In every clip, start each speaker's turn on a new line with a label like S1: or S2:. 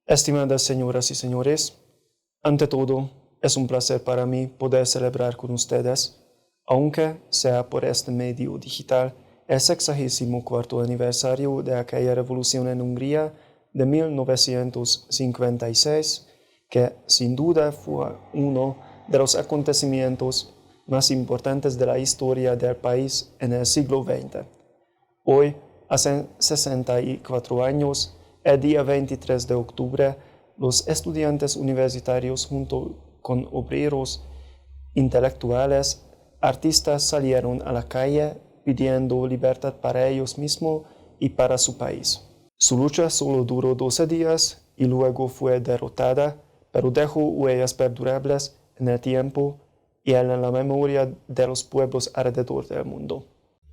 S1: Estimadas señoras y señores, ante todo, es un placer para mí poder celebrar con ustedes, aunque sea por este medio digital, el 64º aniversario de aquella revolución en Hungría de 1956, que sin duda fue uno de los acontecimientos más importantes de la historia del país en el siglo XX. Hoy, hace 64 años, el día 23 de octubre, los estudiantes universitarios junto con obreros, intelectuales, artistas salieron a la calle pidiendo libertad para ellos mismos y para su país. Su lucha solo duró 12 días y luego fue derrotada, pero dejó huellas perdurables en el tiempo y en la memoria de los pueblos alrededor del mundo.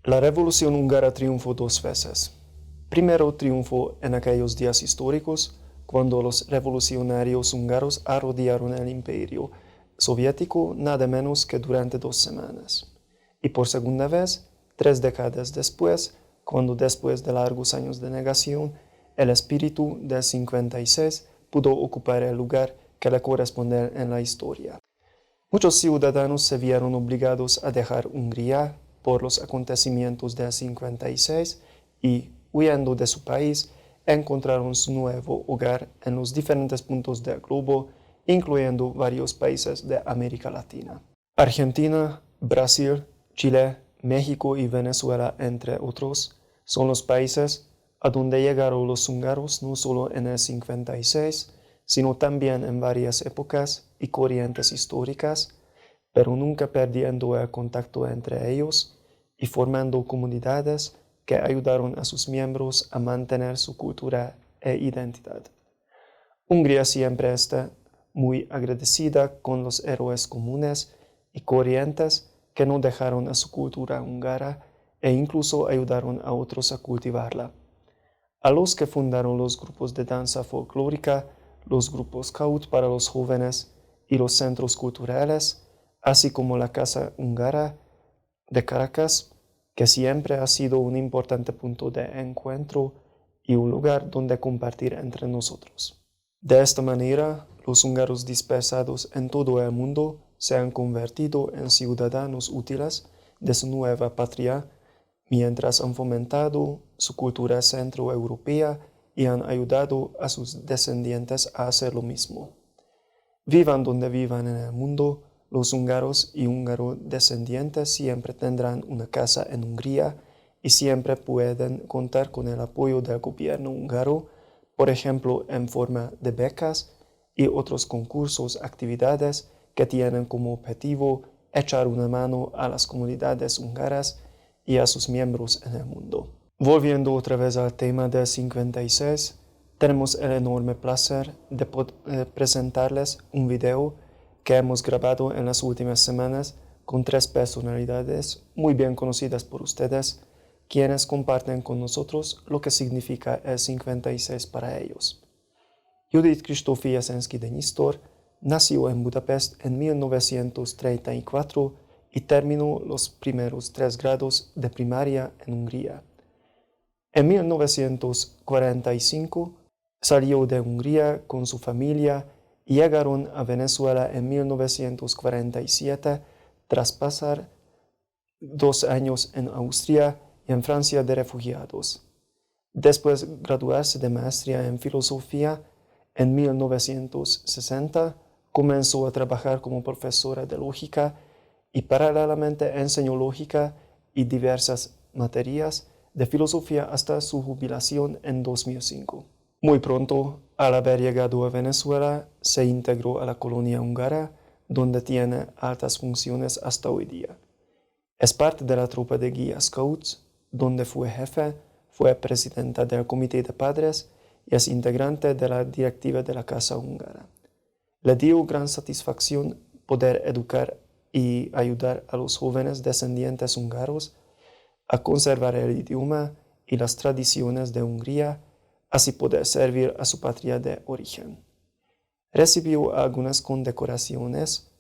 S1: La revolución húngara triunfó dos veces. Primero triunfó en aquellos días históricos, cuando los revolucionarios húngaros arrodillaron el imperio soviético nada menos que durante 2 semanas. Y por segunda vez, 3 décadas después, cuando después de largos años de negación, el espíritu del 56 pudo ocupar el lugar que le corresponde en la historia. Muchos ciudadanos se vieron obligados a dejar Hungría por los acontecimientos del 56 y, huyendo de su país, encontraron su nuevo hogar en los diferentes puntos del globo, incluyendo varios países de América Latina. Argentina, Brasil, Chile, México y Venezuela, entre otros, son los países a donde llegaron los húngaros no solo en el 56, sino también en varias épocas y corrientes históricas, pero nunca perdiendo el contacto entre ellos y formando comunidades que ayudaron a sus miembros a mantener su cultura e identidad. Hungría siempre está muy agradecida con los héroes comunes y corrientes que no dejaron a su cultura húngara e incluso ayudaron a otros a cultivarla. A los que fundaron los grupos de danza folclórica, los grupos Scout para los jóvenes y los centros culturales, así como la Casa Húngara de Caracas, que siempre ha sido un importante punto de encuentro y un lugar donde compartir entre nosotros. De esta manera, los húngaros dispersados en todo el mundo se han convertido en ciudadanos útiles de su nueva patria, mientras han fomentado su cultura centroeuropea y han ayudado a sus descendientes a hacer lo mismo. Vivan donde vivan en el mundo, los húngaros y húngaro-descendientes siempre tendrán una casa en Hungría y siempre pueden contar con el apoyo del gobierno húngaro, por ejemplo en forma de becas y otros concursos, actividades que tienen como objetivo echar una mano a las comunidades húngaras y a sus miembros en el mundo. Volviendo otra vez al tema del 56, tenemos el enorme placer de presentarles un video que hemos grabado en las últimas semanas con 3 personalidades muy bien conocidas por ustedes, quienes comparten con nosotros lo que significa el 56 para ellos. Judit Kristófi Jeszenszky de Nyisztor nació en Budapest en 1934 y terminó los primeros 3 grados de primaria en Hungría. En 1945 salió de Hungría con su familia y llegaron a Venezuela en 1947 tras pasar 2 años en Austria y en Francia de refugiados. Después de graduarse de maestría en filosofía, en 1960 comenzó a trabajar como profesora de lógica y paralelamente enseñó lógica y diversas materias de filosofía hasta su jubilación en 2005. Muy pronto, al haber llegado a Venezuela, se integró a la colonia húngara, donde tiene altas funciones hasta hoy día. Es parte de la tropa de guía Scouts, donde fue jefe, fue presidenta del comité de padres y es integrante de la directiva de la Casa Húngara. Le dio gran satisfacción poder educar y ayudar a los jóvenes descendientes húngaros a conservar el idioma y las tradiciones de Hungría, así poder servir a su patria de origen. Recibió algunas condecoraciones,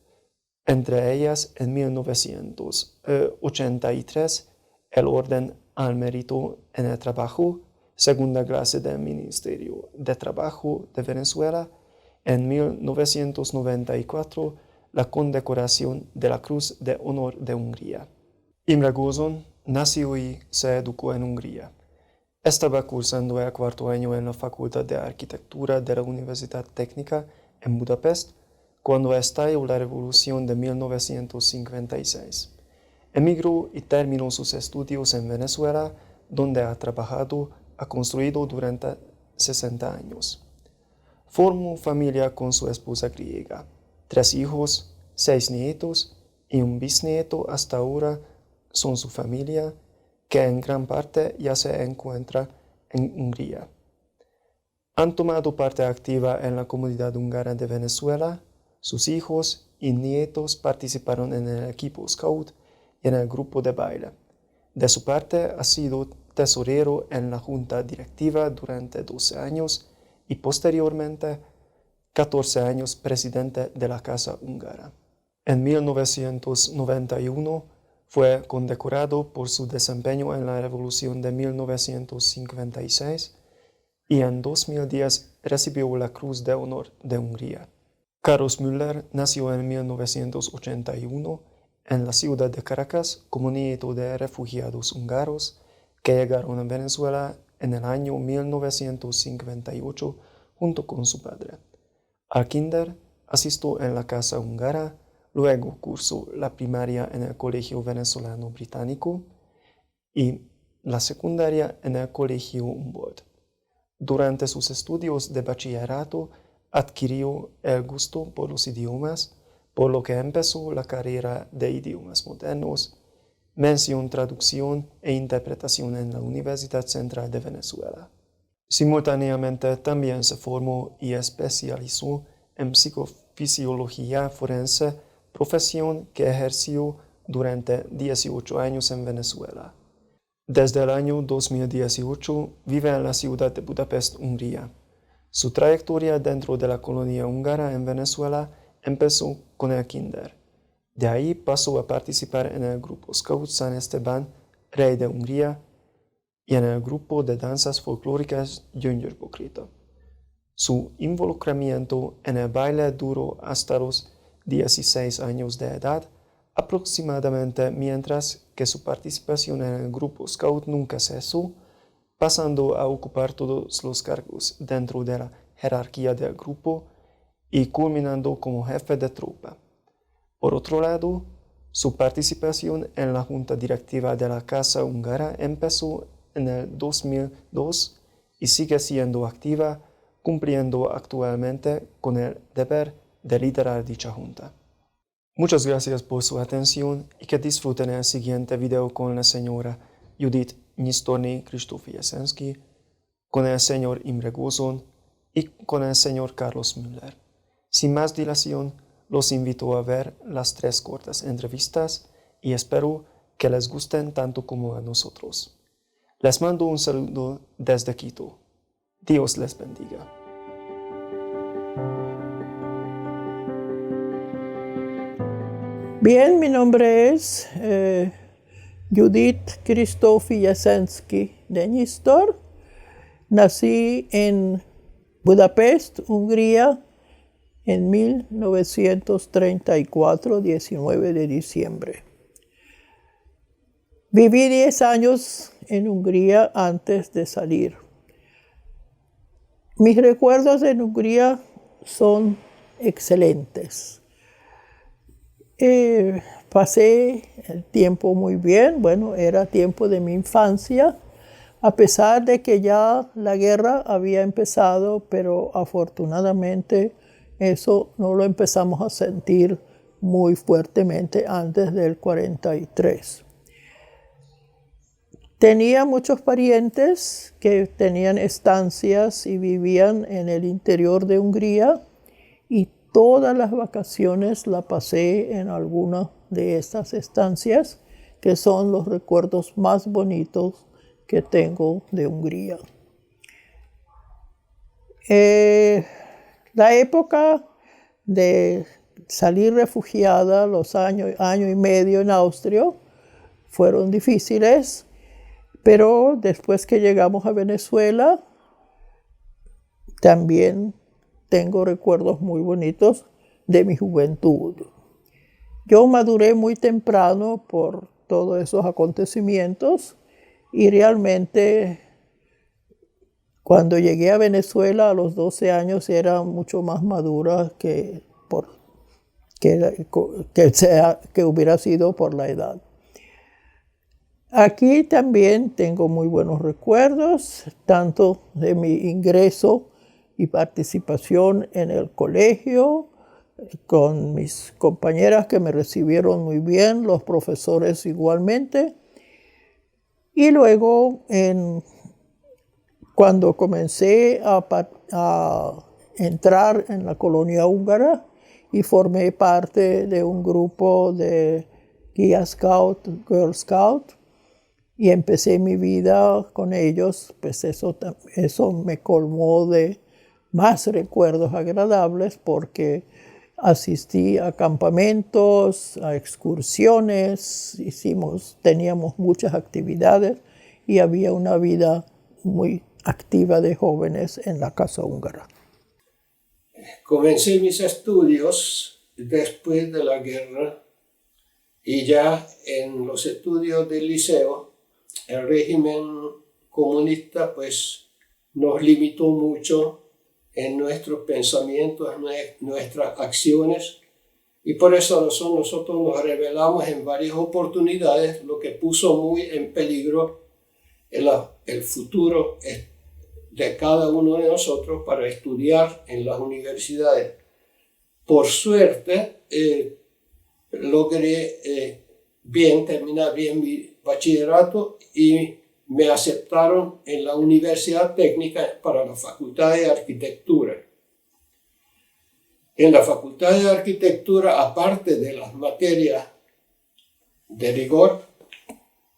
S1: entre ellas en 1983 el Orden al Mérito en el Trabajo segunda clase del Ministerio de Trabajo de Venezuela. En 1994, la condecoración de la Cruz de Honor de Hungría. Imre Gózon nació y se educó en Hungría. Estaba cursando el cuarto año en la Facultad de Arquitectura de la Universidad Técnica en Budapest cuando estalló la Revolución de 1956. Emigró y terminó sus estudios en Venezuela, donde ha construido durante 60 años. Formó familia con su esposa griega, 3 hijos, 6 nietos y un bisnieto hasta ahora son su familia, que en gran parte ya se encuentra en Hungría. Han tomado parte activa en la comunidad húngara de Venezuela. Sus hijos y nietos participaron en el equipo Scout y en el grupo de baile. De su parte, ha sido tesorero en la junta directiva durante 12 años y posteriormente 14 años presidente de la Casa Húngara. En 1991 fue condecorado por su desempeño en la Revolución de 1956 y en 2010 recibió la Cruz de Honor de Hungría. Carlos Müller nació en 1981 en la ciudad de Caracas como nieto de refugiados húngaros que llegaron a Venezuela en el año 1958 junto con su padre. Al kinder asistió en la Casa Húngara, luego cursó la primaria en el Colegio Venezolano Británico y la secundaria en el Colegio Humboldt. Durante sus estudios de bachillerato adquirió el gusto por los idiomas, por lo que empezó la carrera de idiomas modernos, mención, traducción e interpretación en la Universidad Central de Venezuela. Simultáneamente también se formó y especializó en psicofisiología forense, profesión que ejerció durante 18 años en Venezuela. Desde el año 2018 vive en la ciudad de Budapest, Hungría. Su trayectoria dentro de la colonia húngara en Venezuela empezó con el kinder. De ahí pasó a participar en el grupo Scout San Esteban, Rey de Hungría, y en el grupo de danzas folclóricas Gyöngyös-Bokrita. Su involucramiento en el baile duró hasta los 16 años de edad, aproximadamente, mientras que su participación en el grupo Scout nunca cesó, pasando a ocupar todos los cargos dentro de la jerarquía del grupo y culminando como jefe de tropa. Por otro lado, su participación en la junta directiva de la Casa Húngara empezó en el 2002 y sigue siendo activa, cumpliendo actualmente con el deber de liderar dicha junta. Muchas gracias por su atención y que disfruten el siguiente video con la señora Judith Nistorny Krzysztof Jesensky, con el señor Imre Gózon y con el señor Carlos Müller. Sin más dilación, los invito a ver las 3 cortas entrevistas y espero que les gusten tanto como a nosotros. Les mando un saludo desde Quito. Dios les bendiga.
S2: Bien, mi nombre es Judith Krzysztof Jesensky de Nistor. Nací en Budapest, Hungría, en 1934, 19 de diciembre. Viví 10 años en Hungría antes de salir. Mis recuerdos en Hungría son excelentes. Pasé el tiempo muy bien, bueno, era tiempo de mi infancia, a pesar de que ya la guerra había empezado, pero afortunadamente eso no lo empezamos a sentir muy fuertemente antes del 43. Tenía muchos parientes que tenían estancias y vivían en el interior de Hungría y todas las vacaciones la pasé en alguna de estas estancias, que son los recuerdos más bonitos que tengo de Hungría. La época de salir refugiada, los año y medio en Austria, fueron difíciles, Pero después que llegamos a Venezuela, también tengo recuerdos muy bonitos de mi juventud. Yo maduré muy temprano por todos esos acontecimientos y realmente cuando llegué a Venezuela a los 12 años era mucho más madura que hubiera sido por la edad. Aquí también tengo muy buenos recuerdos, tanto de mi ingreso y participación en el colegio, con mis compañeras que me recibieron muy bien, los profesores igualmente. Y luego, cuando comencé a entrar en la colonia húngara y formé parte de un grupo de Guía Scout, Girl Scout, y empecé mi vida con ellos, pues eso me colmó de más recuerdos agradables porque asistí a campamentos, a excursiones, teníamos muchas actividades y había una vida muy activa de jóvenes en la Casa Húngara.
S3: Comencé mis estudios después de la guerra y ya en los estudios del liceo el régimen comunista pues nos limitó mucho en nuestros pensamientos, en nuestras acciones, y por eso nosotros nos rebelamos en varias oportunidades, lo que puso muy en peligro el futuro de cada uno de nosotros para estudiar en las universidades. Por suerte, logré terminar bien mi bachillerato y me aceptaron en la Universidad Técnica para la Facultad de Arquitectura. En la Facultad de Arquitectura, aparte de las materias de rigor,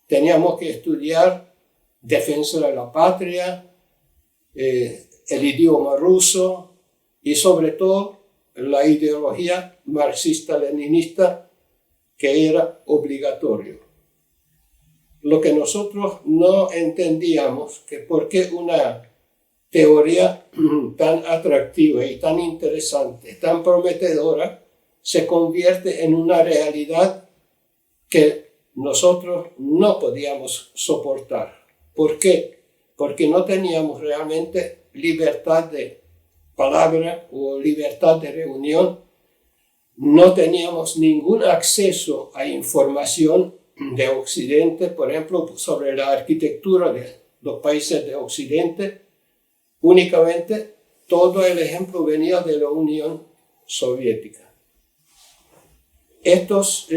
S3: teníamos que estudiar defensa de la patria, el idioma ruso y sobre todo la ideología marxista-leninista, que era obligatorio. Lo que nosotros no entendíamos, que por qué una teoría tan atractiva y tan interesante, tan prometedora, se convierte en una realidad que nosotros no podíamos soportar. ¿Por qué? Porque no teníamos realmente libertad de palabra o libertad de reunión, no teníamos ningún acceso a información de Occidente, por ejemplo, sobre la arquitectura de los países de Occidente. Únicamente todo el ejemplo venía de la Unión Soviética. Estos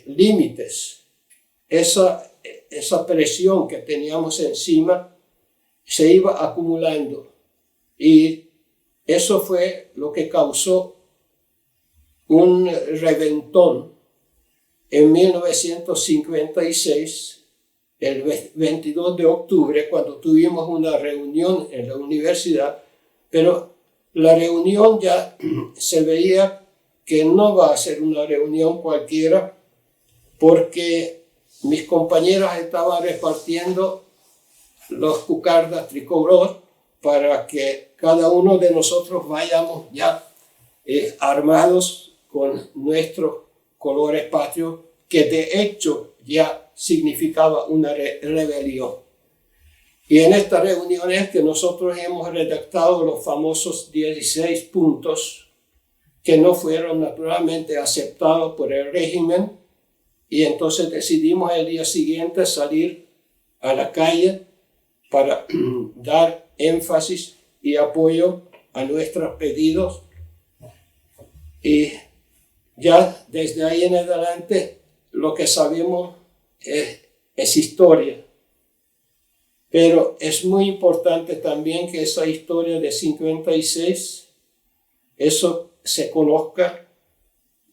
S3: límites, esa presión que teníamos encima se iba acumulando y eso fue lo que causó un reventón en 1956, el 22 de octubre, cuando tuvimos una reunión en la universidad, pero la reunión ya se veía que no va a ser una reunión cualquiera, porque mis compañeras estaban repartiendo los cucardas tricolor para que cada uno de nosotros vayamos ya armados con nuestros colores patrios, que de hecho ya significaba una rebelión. Y en esta reunión es que nosotros hemos redactado los famosos 16 puntos que no fueron naturalmente aceptados por el régimen, y entonces decidimos el día siguiente salir a la calle para dar énfasis y apoyo a nuestros pedidos. Y ya desde ahí en adelante lo que sabemos es historia. Pero es muy importante también que esa historia de 56, eso se conozca,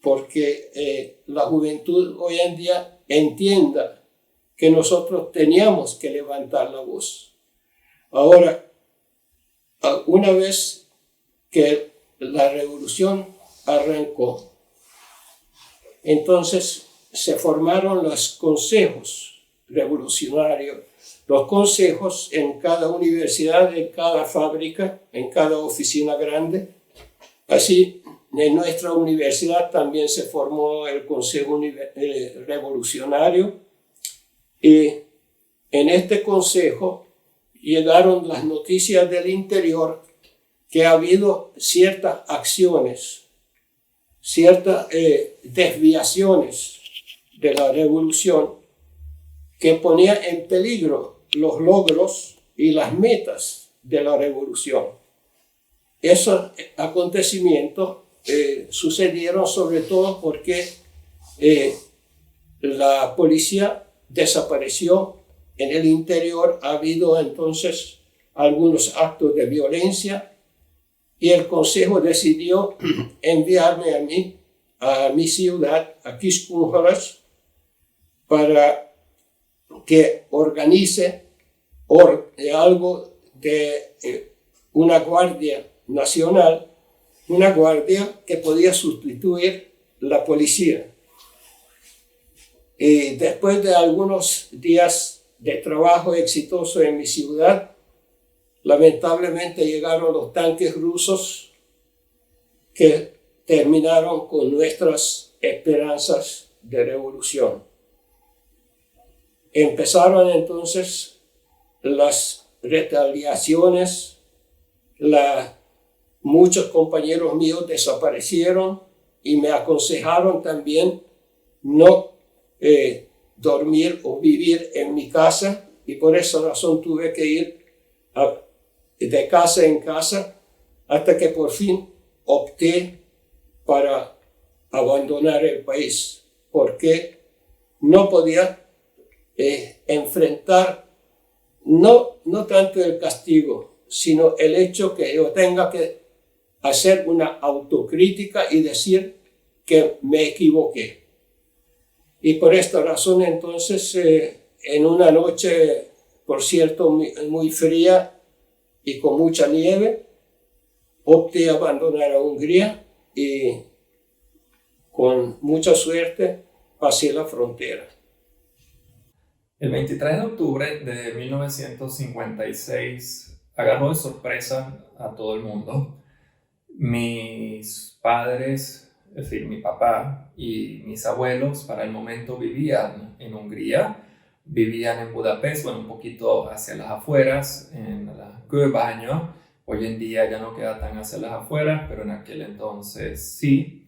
S3: porque la juventud hoy en día entienda que nosotros teníamos que levantar la voz. Ahora, una vez que la revolución arrancó, entonces se formaron los consejos revolucionarios, los consejos en cada universidad, en cada fábrica, en cada oficina grande. Así, en nuestra universidad también se formó el Consejo Revolucionario, y en este consejo llegaron las noticias del interior que ha habido ciertas acciones, ciertas desviaciones de la revolución que ponían en peligro los logros y las metas de la revolución. Esos acontecimientos sucedieron sobre todo porque la policía desapareció en el interior. Ha habido entonces algunos actos de violencia y el consejo decidió enviarme a mí, a mi ciudad, a Quiscúnjolas, para que organice algo de una guardia nacional, una guardia que podía sustituir la policía. Y después de algunos días de trabajo exitoso en mi ciudad, lamentablemente llegaron los tanques rusos que terminaron con nuestras esperanzas de revolución. Empezaron entonces las retaliaciones, muchos compañeros míos desaparecieron y me aconsejaron también no dormir o vivir en mi casa, y por esa razón tuve que ir de casa en casa hasta que por fin opté para abandonar el país, porque no podía enfrentar no tanto el castigo, sino el hecho que yo tenga que hacer una autocrítica y decir que me equivoqué. Y por esta razón entonces, en una noche, por cierto, muy fría y con mucha nieve, opté a abandonar a Hungría y con mucha suerte pasé la frontera.
S4: El 23 de octubre de 1956 agarró de sorpresa a todo el mundo. Mis padres, es decir, mi papá y mis abuelos, para el momento vivían en Hungría, vivían en Budapest, bueno, un poquito hacia las afueras, en la Kőbánya. Hoy en día ya no queda tan hacia las afueras, pero en aquel entonces sí.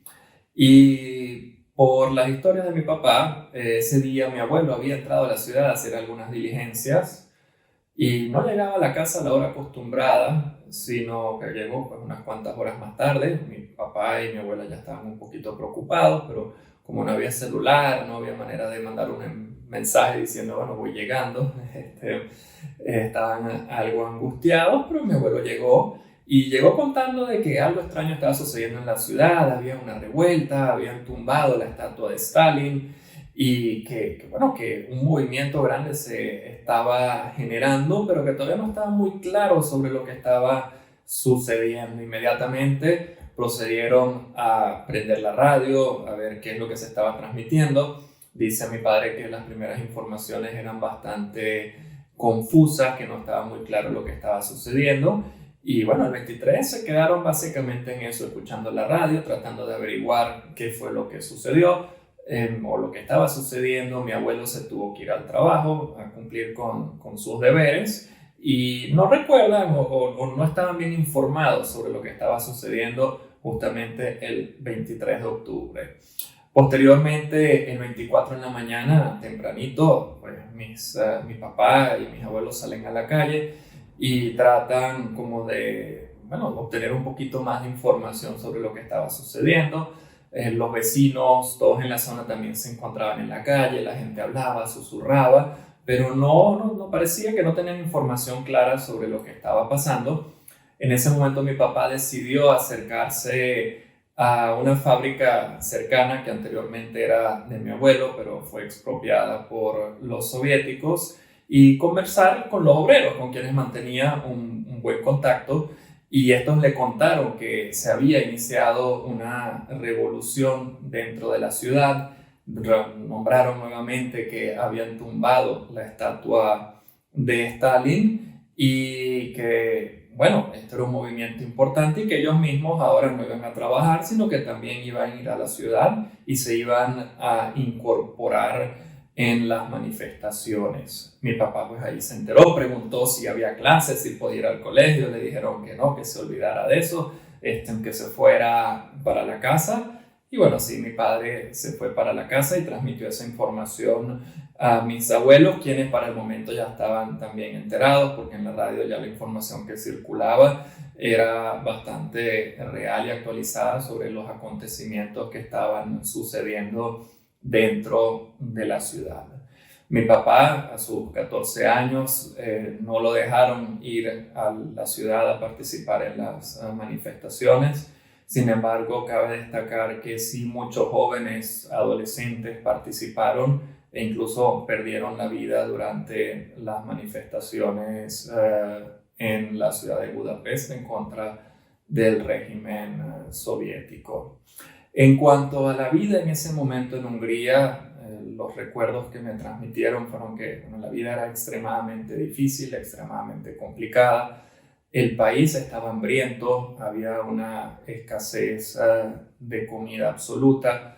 S4: Y por las historias de mi papá, ese día mi abuelo había entrado a la ciudad a hacer algunas diligencias y no llegaba a la casa a la hora acostumbrada, sino que llegó pues, unas cuantas horas más tarde. Mi papá y mi abuela ya estaban un poquito preocupados, pero como no había celular, no había manera de mandar un mensaje diciendo, bueno, voy llegando, estaban algo angustiados, pero mi abuelo llegó. Y llegó contando de que algo extraño estaba sucediendo en la ciudad, había una revuelta, habían tumbado la estatua de Stalin y que un movimiento grande se estaba generando, pero que todavía no estaba muy claro sobre lo que estaba sucediendo. Inmediatamente procedieron a prender la radio, a ver qué es lo que se estaba transmitiendo. Dice mi padre que las primeras informaciones eran bastante confusas, que no estaba muy claro lo que estaba sucediendo. Y bueno, el 23 se quedaron básicamente en eso, escuchando la radio, tratando de averiguar qué fue lo que sucedió o lo que estaba sucediendo. Mi abuelo se tuvo que ir al trabajo a cumplir con sus deberes y no recuerdan o no estaban bien informados sobre lo que estaba sucediendo justamente el 23 de octubre. Posteriormente, el 24 en la mañana, tempranito, pues mi papá y mis abuelos salen a la calle y tratan como de, obtener un poquito más de información sobre lo que estaba sucediendo. Los vecinos, todos en la zona también se encontraban en la calle, la gente hablaba, susurraba, pero no parecía que no tenían información clara sobre lo que estaba pasando. En ese momento mi papá decidió acercarse a una fábrica cercana que anteriormente era de mi abuelo, pero fue expropiada por los soviéticos, y conversar con los obreros, con quienes mantenía un buen contacto, y estos le contaron que se había iniciado una revolución dentro de la ciudad, nombraron nuevamente que habían tumbado la estatua de Stalin y que, bueno, esto era un movimiento importante y que ellos mismos ahora no iban a trabajar, sino que también iban a ir a la ciudad y se iban a incorporar en las manifestaciones. Mi papá pues ahí se enteró, preguntó si había clases, si podía ir al colegio, le dijeron que no, que se olvidara de eso, que se fuera para la casa. Y bueno, sí, mi padre se fue para la casa y transmitió esa información a mis abuelos, quienes para el momento ya estaban también enterados, porque en la radio ya la información que circulaba era bastante real y actualizada sobre los acontecimientos que estaban sucediendo dentro de la ciudad. Mi papá, a sus 14 años, no lo dejaron ir a la ciudad a participar en las manifestaciones. Sin embargo, cabe destacar que sí, muchos jóvenes adolescentes participaron e incluso perdieron la vida durante las manifestaciones en la ciudad de Budapest en contra del régimen soviético. En cuanto a la vida en ese momento en Hungría, los recuerdos que me transmitieron fueron que la vida era extremadamente difícil, extremadamente complicada. El país estaba hambriento, había una escasez de comida absoluta.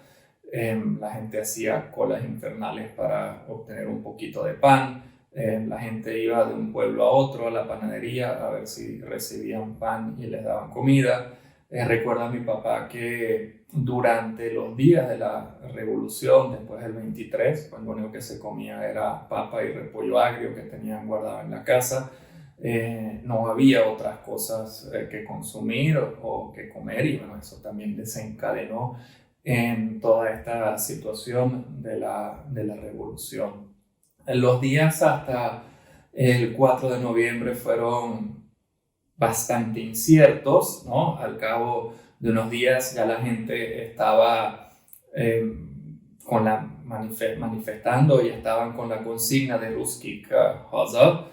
S4: La gente hacía colas infernales para obtener un poquito de pan. La gente iba de un pueblo a otro, a la panadería, a ver si recibían pan y les daban comida. Recuerdo a mi papá que durante los días de la revolución, después del 23, pues lo único que se comía era papa y repollo agrio que tenían guardado en la casa. No había otras cosas que consumir o que comer, y bueno, eso también desencadenó en toda esta situación de la revolución. Los días hasta el 4 de noviembre fueron bastante inciertos, ¿no? Al cabo de unos días ya la gente estaba manifestando y estaban con la consigna de Ruský Hazard,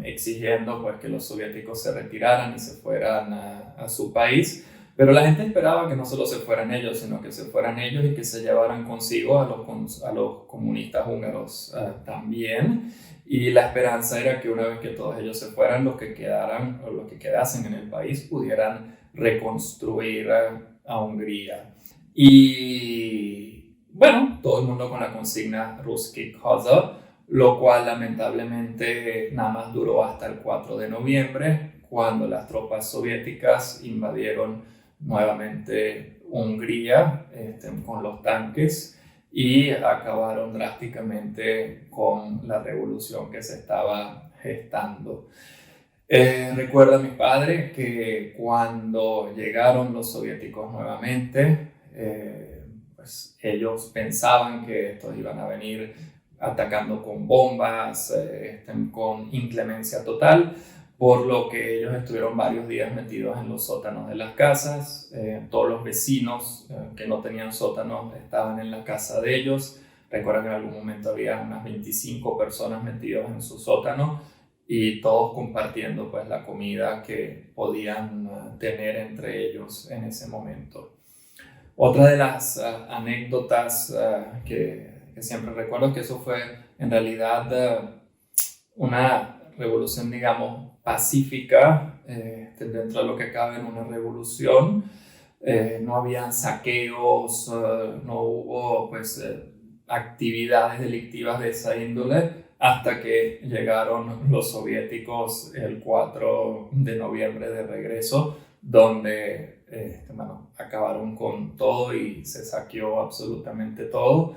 S4: exigiendo pues que los soviéticos se retiraran y se fueran a su país. Pero la gente esperaba que no solo se fueran ellos, sino que se fueran ellos y que se llevaran consigo a los comunistas húngaros también. Y la esperanza era que una vez que todos ellos se fueran, los que quedaran o los que quedasen en el país pudieran reconstruir a Hungría. Y bueno, todo el mundo con la consigna Ruský Hazard, lo cual lamentablemente nada más duró hasta el 4 de noviembre, cuando las tropas soviéticas invadieron nuevamente Hungría con los tanques y acabaron drásticamente con la revolución que se estaba gestando. Recuerdo a mi padre que cuando llegaron los soviéticos nuevamente, pues ellos pensaban que estos iban a venir atacando con bombas, con inclemencia total, por lo que ellos estuvieron varios días metidos en los sótanos de las casas. Todos los vecinos que no tenían sótanos estaban en la casa de ellos. Recuerdo que en algún momento había unas 25 personas metidas en su sótano y todos compartiendo pues la comida que podían tener entre ellos en ese momento. Otra de las anécdotas que siempre recuerdo es que eso fue en realidad una revolución, digamos, pacífica, dentro de lo que cabe en una revolución. No habían saqueos, no hubo pues, actividades delictivas de esa índole hasta que llegaron los soviéticos el 4 de noviembre de regreso, donde acabaron con todo y se saqueó absolutamente todo.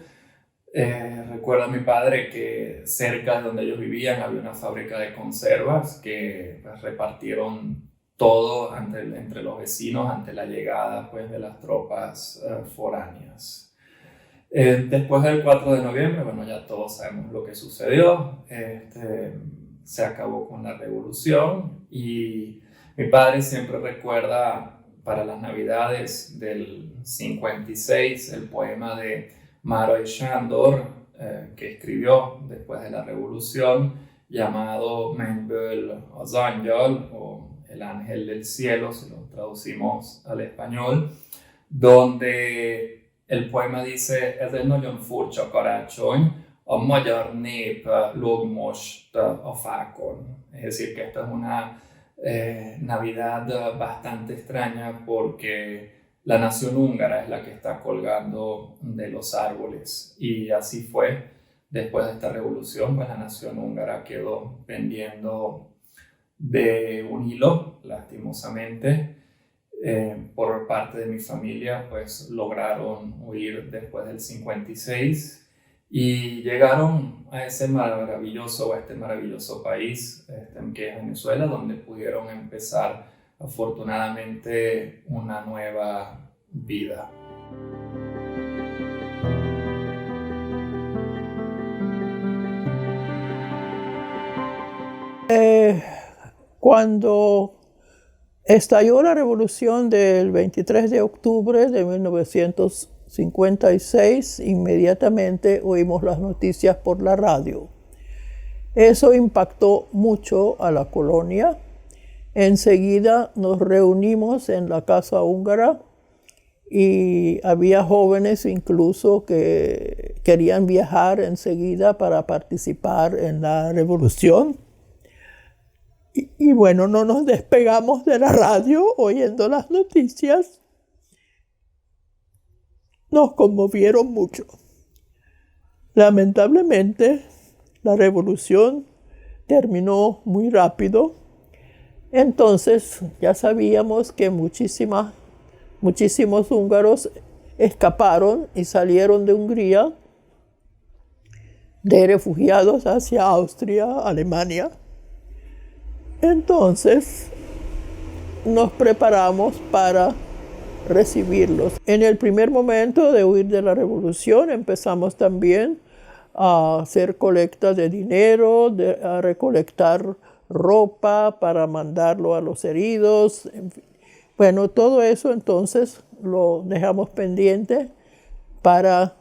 S4: Recuerdo a mi padre que cerca de donde ellos vivían había una fábrica de conservas que pues, repartieron todo entre los vecinos ante la llegada pues, de las tropas foráneas. Después del 4 de noviembre, bueno, ya todos sabemos lo que sucedió. Se acabó con la revolución y mi padre siempre recuerda para las navidades del 56 el poema de Márai Sándor, que escribió después de la revolución, llamado Mennyből az angyal, o El ángel del cielo, si lo traducimos al español, donde el poema dice: ez egy nagyon furcsa karácsony, a magyar nép lóg most a fákon. Es decir, que esta es una Navidad bastante extraña porque la nación húngara es la que está colgando de los árboles. Y así fue. Después de esta revolución, pues la nación húngara quedó pendiendo de un hilo, lastimosamente. Por parte de mi familia, pues lograron huir después del 56 y llegaron a este maravilloso país que es Venezuela, donde pudieron empezar afortunadamente una nueva vida.
S2: Cuando estalló la revolución del 23 de octubre de 1956, inmediatamente oímos las noticias por la radio. Eso impactó mucho a la colonia. Enseguida nos reunimos en la Casa Húngara y había jóvenes incluso que querían viajar enseguida para participar en la revolución. Y bueno, no nos despegamos de la radio oyendo las noticias. Nos conmovieron mucho. Lamentablemente, la revolución terminó muy rápido. Entonces, ya sabíamos que muchísimos húngaros escaparon y salieron de Hungría, de refugiados hacia Austria, Alemania. Entonces, nos preparamos para recibirlos. En el primer momento de huir de la revolución, empezamos también a hacer colecta de dinero, a recolectar ropa para mandarlo a los heridos. En fin. Bueno, todo eso entonces lo dejamos pendiente para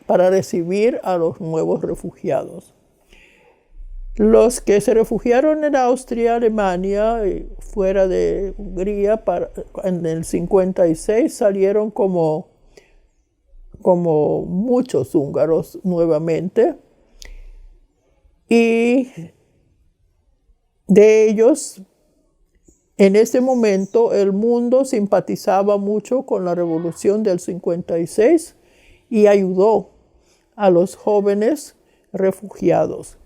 S2: recibir a los nuevos refugiados. Los que se refugiaron en Austria, Alemania, fuera de Hungría, en el 56 salieron como muchos húngaros nuevamente. Y de ellos, en ese momento, el mundo simpatizaba mucho con la revolución del 56 y ayudó a los jóvenes refugiados.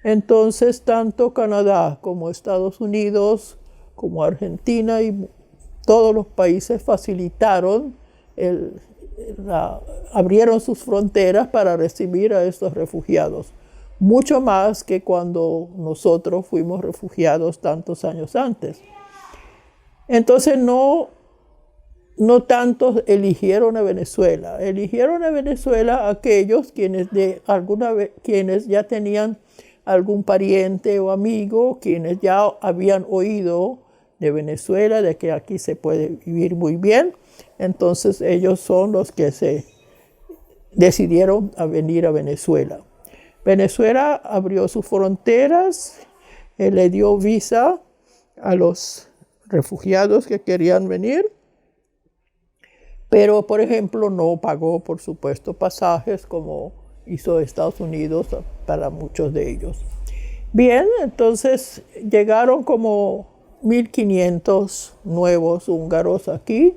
S2: Entonces, tanto Canadá como Estados Unidos, como Argentina y todos los países facilitaron, abrieron sus fronteras para recibir a estos refugiados. Mucho más que cuando nosotros fuimos refugiados tantos años antes. Entonces, no tantos eligieron a Venezuela. Eligieron a Venezuela aquellos quienes ya tenían algún pariente o amigo, quienes ya habían oído de Venezuela, de que aquí se puede vivir muy bien. Entonces ellos son los que se decidieron a venir a Venezuela. Venezuela abrió sus fronteras, le dio visa a los refugiados que querían venir, pero por ejemplo no pagó, por supuesto, pasajes como hizo Estados Unidos para muchos de ellos. Bien, entonces llegaron como 1.500 nuevos húngaros aquí,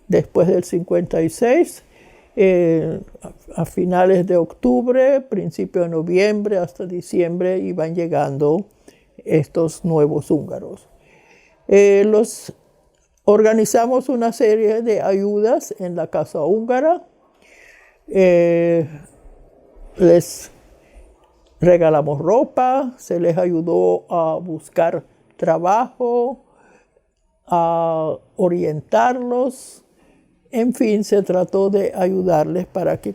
S2: después del 56, a finales de octubre, principio de noviembre hasta diciembre iban llegando estos nuevos húngaros. Organizamos una serie de ayudas en la Casa Húngara. Les regalamos ropa, se les ayudó a buscar trabajo, a orientarlos. En fin, se trató de ayudarles para que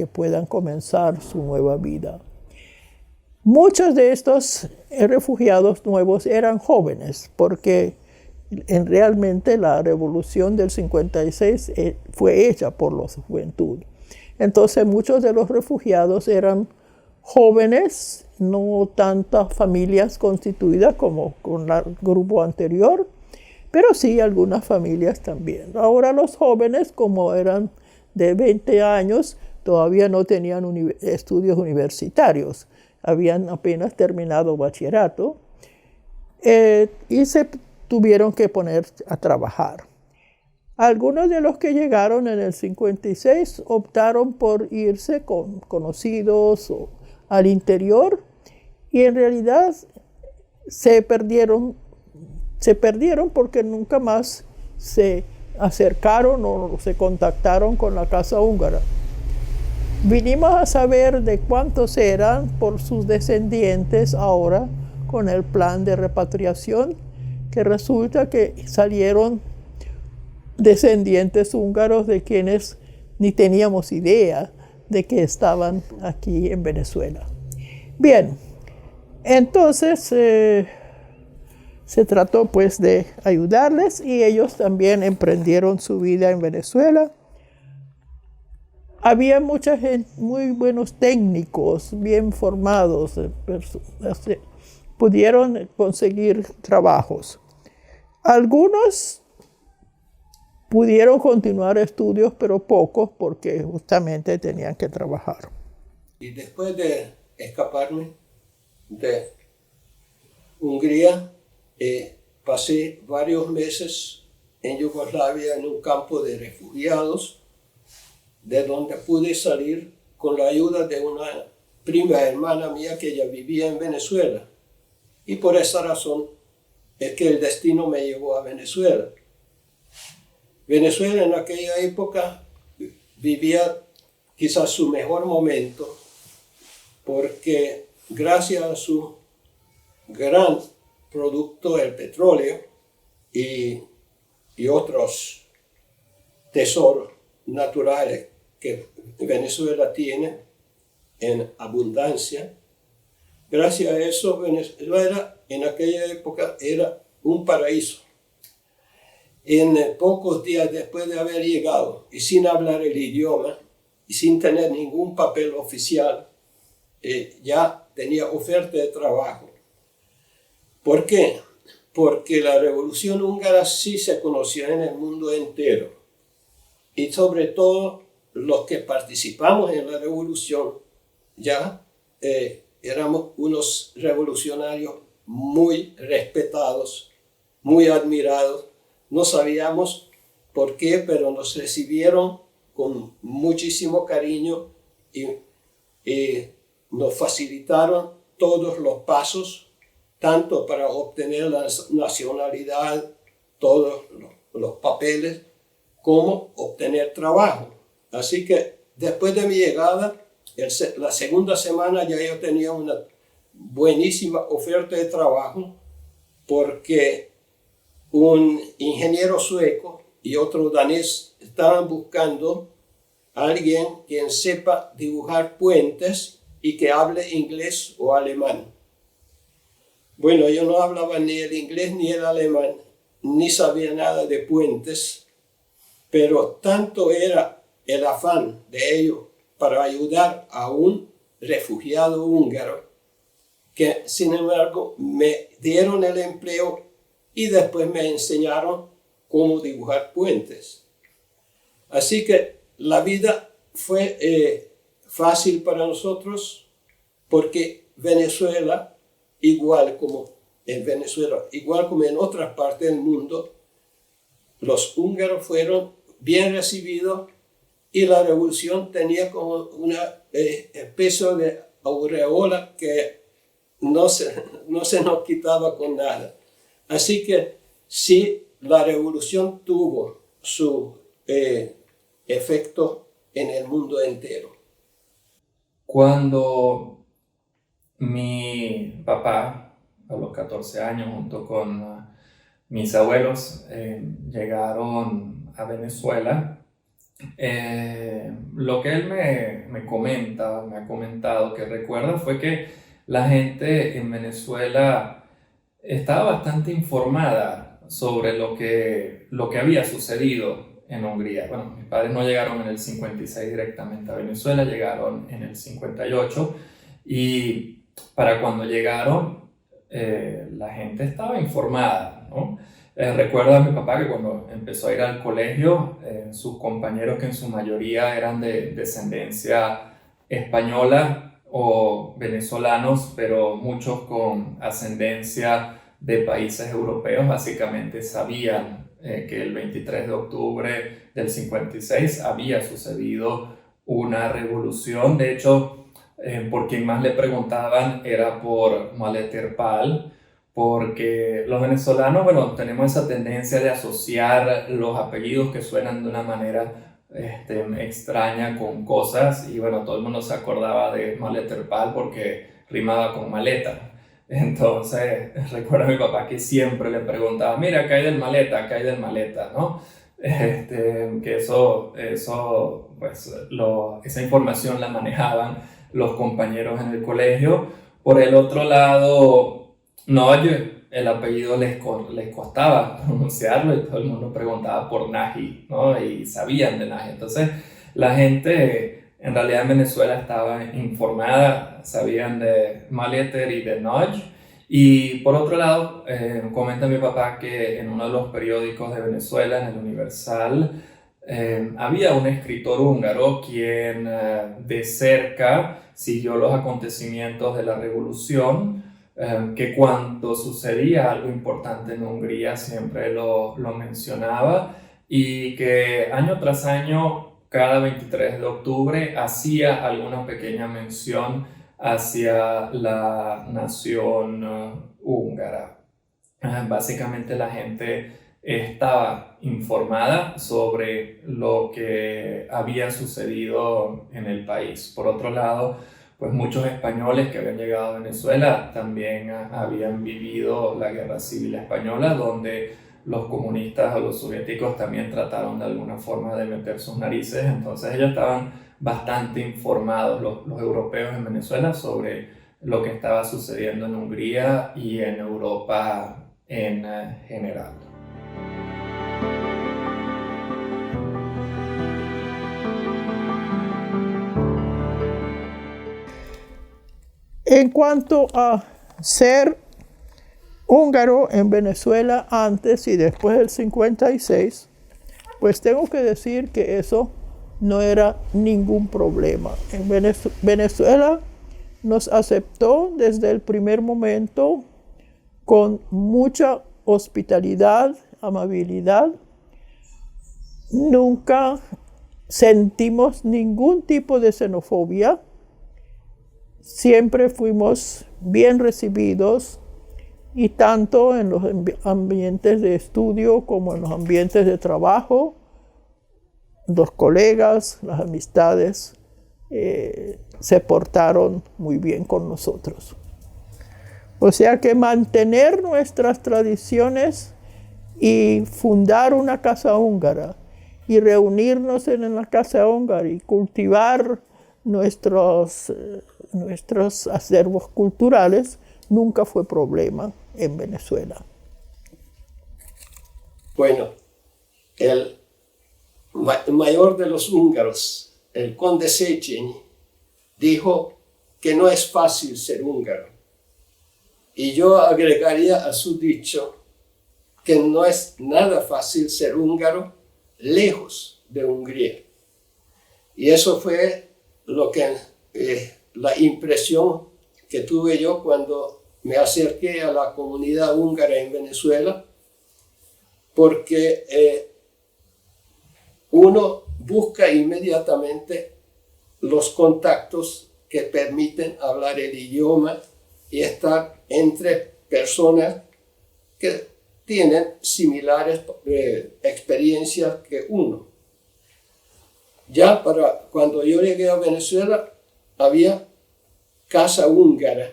S2: puedan comenzar su nueva vida. Muchos de estos refugiados nuevos eran jóvenes, porque realmente la revolución del 56 fue hecha por la juventud. Entonces muchos de los refugiados eran jóvenes, no tantas familias constituidas como con el grupo anterior, pero sí algunas familias también. Ahora los jóvenes, como eran de 20 años, todavía no tenían estudios universitarios, habían apenas terminado bachillerato y se tuvieron que poner a trabajar. Algunos de los que llegaron en el 56 optaron por irse con conocidos al interior y en realidad se perdieron porque nunca más se acercaron o se contactaron con la Casa Húngara. Vinimos a saber de cuántos eran por sus descendientes ahora con el plan de repatriación, que resulta que salieron descendientes húngaros de quienes ni teníamos idea de que estaban aquí en Venezuela. Bien, entonces se trató pues de ayudarles y ellos también emprendieron su vida en Venezuela. Había mucha gente, muy buenos técnicos, bien formados, pudieron conseguir trabajos. Algunos pudieron continuar estudios, pero pocos porque justamente tenían que trabajar.
S3: Y después de escaparme de Hungría, pasé varios meses en Yugoslavia en un campo de refugiados, de donde pude salir con la ayuda de una prima hermana mía que ya vivía en Venezuela. Y por esa razón es que el destino me llevó a Venezuela. Venezuela en aquella época vivía quizás su mejor momento, porque gracias a su gran producto, el petróleo y otros tesoros naturales que Venezuela tiene en abundancia, gracias a eso Venezuela en aquella época era un paraíso. En pocos días después de haber llegado y sin hablar el idioma y sin tener ningún papel oficial, ya tenía oferta de trabajo. ¿Por qué? Porque la revolución húngara sí se conoció en el mundo entero. Y sobre todo los que participamos en la revolución ya éramos unos revolucionarios muy respetados, muy admirados. No sabíamos por qué, pero nos recibieron con muchísimo cariño y nos facilitaron todos los pasos, tanto para obtener la nacionalidad, todos los papeles, como obtener trabajo. Así que después de mi llegada, la segunda semana ya yo tenía una buenísima oferta de trabajo, porque un ingeniero sueco y otro danés estaban buscando a alguien quien sepa dibujar puentes y que hable inglés o alemán. Bueno, yo no hablaba ni el inglés ni el alemán, ni sabía nada de puentes, pero tanto era el afán de ellos para ayudar a un refugiado húngaro que, sin embargo, me dieron el empleo y después me enseñaron cómo dibujar puentes. Así que la vida fue fácil para nosotros, porque Venezuela, igual como en otras partes del mundo, los húngaros fueron bien recibidos y la revolución tenía como una especie de aureola que no se nos quitaba con nada. Así que sí, la revolución tuvo su efecto en el mundo entero.
S4: Cuando mi papá, a los 14 años, junto con mis abuelos, llegaron a Venezuela, lo que él me ha comentado que recuerda fue que la gente en Venezuela estaba bastante informada sobre lo que había sucedido en Hungría. Bueno, mis padres no llegaron en el 56 directamente a Venezuela, llegaron en el 58 y para cuando llegaron la gente estaba informada, ¿no? Recuerdo a mi papá que cuando empezó a ir al colegio, sus compañeros, que en su mayoría eran de descendencia española o venezolanos, pero muchos con ascendencia de países europeos, básicamente sabían que el 23 de octubre del 56 había sucedido una revolución. De hecho, por quien más le preguntaban era por Maleter Pal, porque los venezolanos, bueno, tenemos esa tendencia de asociar los apellidos que suenan de una manera extraña con cosas, y bueno, todo el mundo se acordaba de Maleter Pal porque rimaba con maleta. Entonces, recuerdo a mi papá que siempre le preguntaba, mira, ¿qué hay del maleta? ¿Qué hay del maleta? ¿No? Que pues, esa información la manejaban los compañeros en el colegio. Por el otro lado, Noy, el apellido les costaba pronunciarlo y todo el mundo preguntaba por Naji, ¿no? Y sabían de Naji. Entonces, la gente en realidad en Venezuela estaba informada, sabían de Maleter y de Noy. Y por otro lado, comenta mi papá que en uno de los periódicos de Venezuela, en el Universal, había un escritor húngaro quien de cerca siguió los acontecimientos de la revolución, que cuando sucedía algo importante en Hungría siempre lo mencionaba, y que año tras año, cada 23 de octubre, hacía alguna pequeña mención hacia la nación húngara. Básicamente la gente estaba informada sobre lo que había sucedido en el país. Por otro lado, pues muchos españoles que habían llegado a Venezuela también habían vivido la Guerra Civil Española, donde los comunistas o los soviéticos también trataron de alguna forma de meter sus narices. Entonces ellos estaban bastante informados, los europeos en Venezuela, sobre lo que estaba sucediendo en Hungría y en Europa en general.
S2: En cuanto a ser húngaro en Venezuela antes y después del 56, pues tengo que decir que eso no era ningún problema. En Venezuela nos aceptó desde el primer momento con mucha hospitalidad, amabilidad. Nunca sentimos ningún tipo de xenofobia. Siempre fuimos bien recibidos, y tanto en los ambientes de estudio como en los ambientes de trabajo, los colegas, las amistades se portaron muy bien con nosotros. O sea que mantener nuestras tradiciones y fundar una casa húngara y reunirnos en la casa húngara y cultivar nuestros acervos culturales nunca fue problema en Venezuela.
S3: Bueno, el mayor de los húngaros, el conde Széchenyi, dijo que no es fácil ser húngaro. Y yo agregaría a su dicho que no es nada fácil ser húngaro lejos de Hungría. Y eso fue lo que la impresión que tuve yo cuando me acerqué a la comunidad húngara en Venezuela, porque uno busca inmediatamente los contactos que permiten hablar el idioma y estar entre personas que tienen similares experiencias que uno. Ya cuando yo llegué a Venezuela había casa húngara,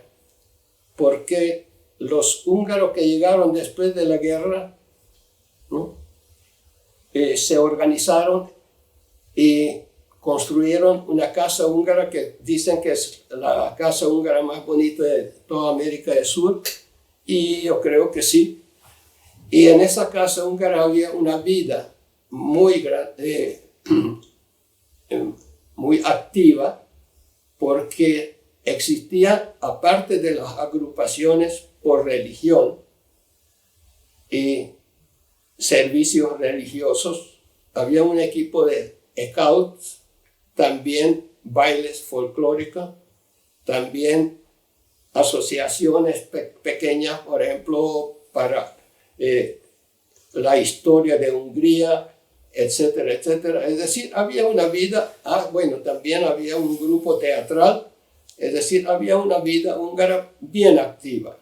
S3: porque los húngaros que llegaron después de la guerra, ¿no? Se organizaron y construyeron una casa húngara que dicen que es la casa húngara más bonita de toda América del Sur, y yo creo que sí. Y en esa casa húngara había una vida muy muy activa, porque existían, aparte de las agrupaciones por religión, y servicios religiosos, había un equipo de scouts, también bailes folclóricos, también asociaciones pequeñas, por ejemplo, para la historia de Hungría, etcétera, etcétera. Es decir, había una vida, también había un grupo teatral, es decir, había una vida húngara bien activa.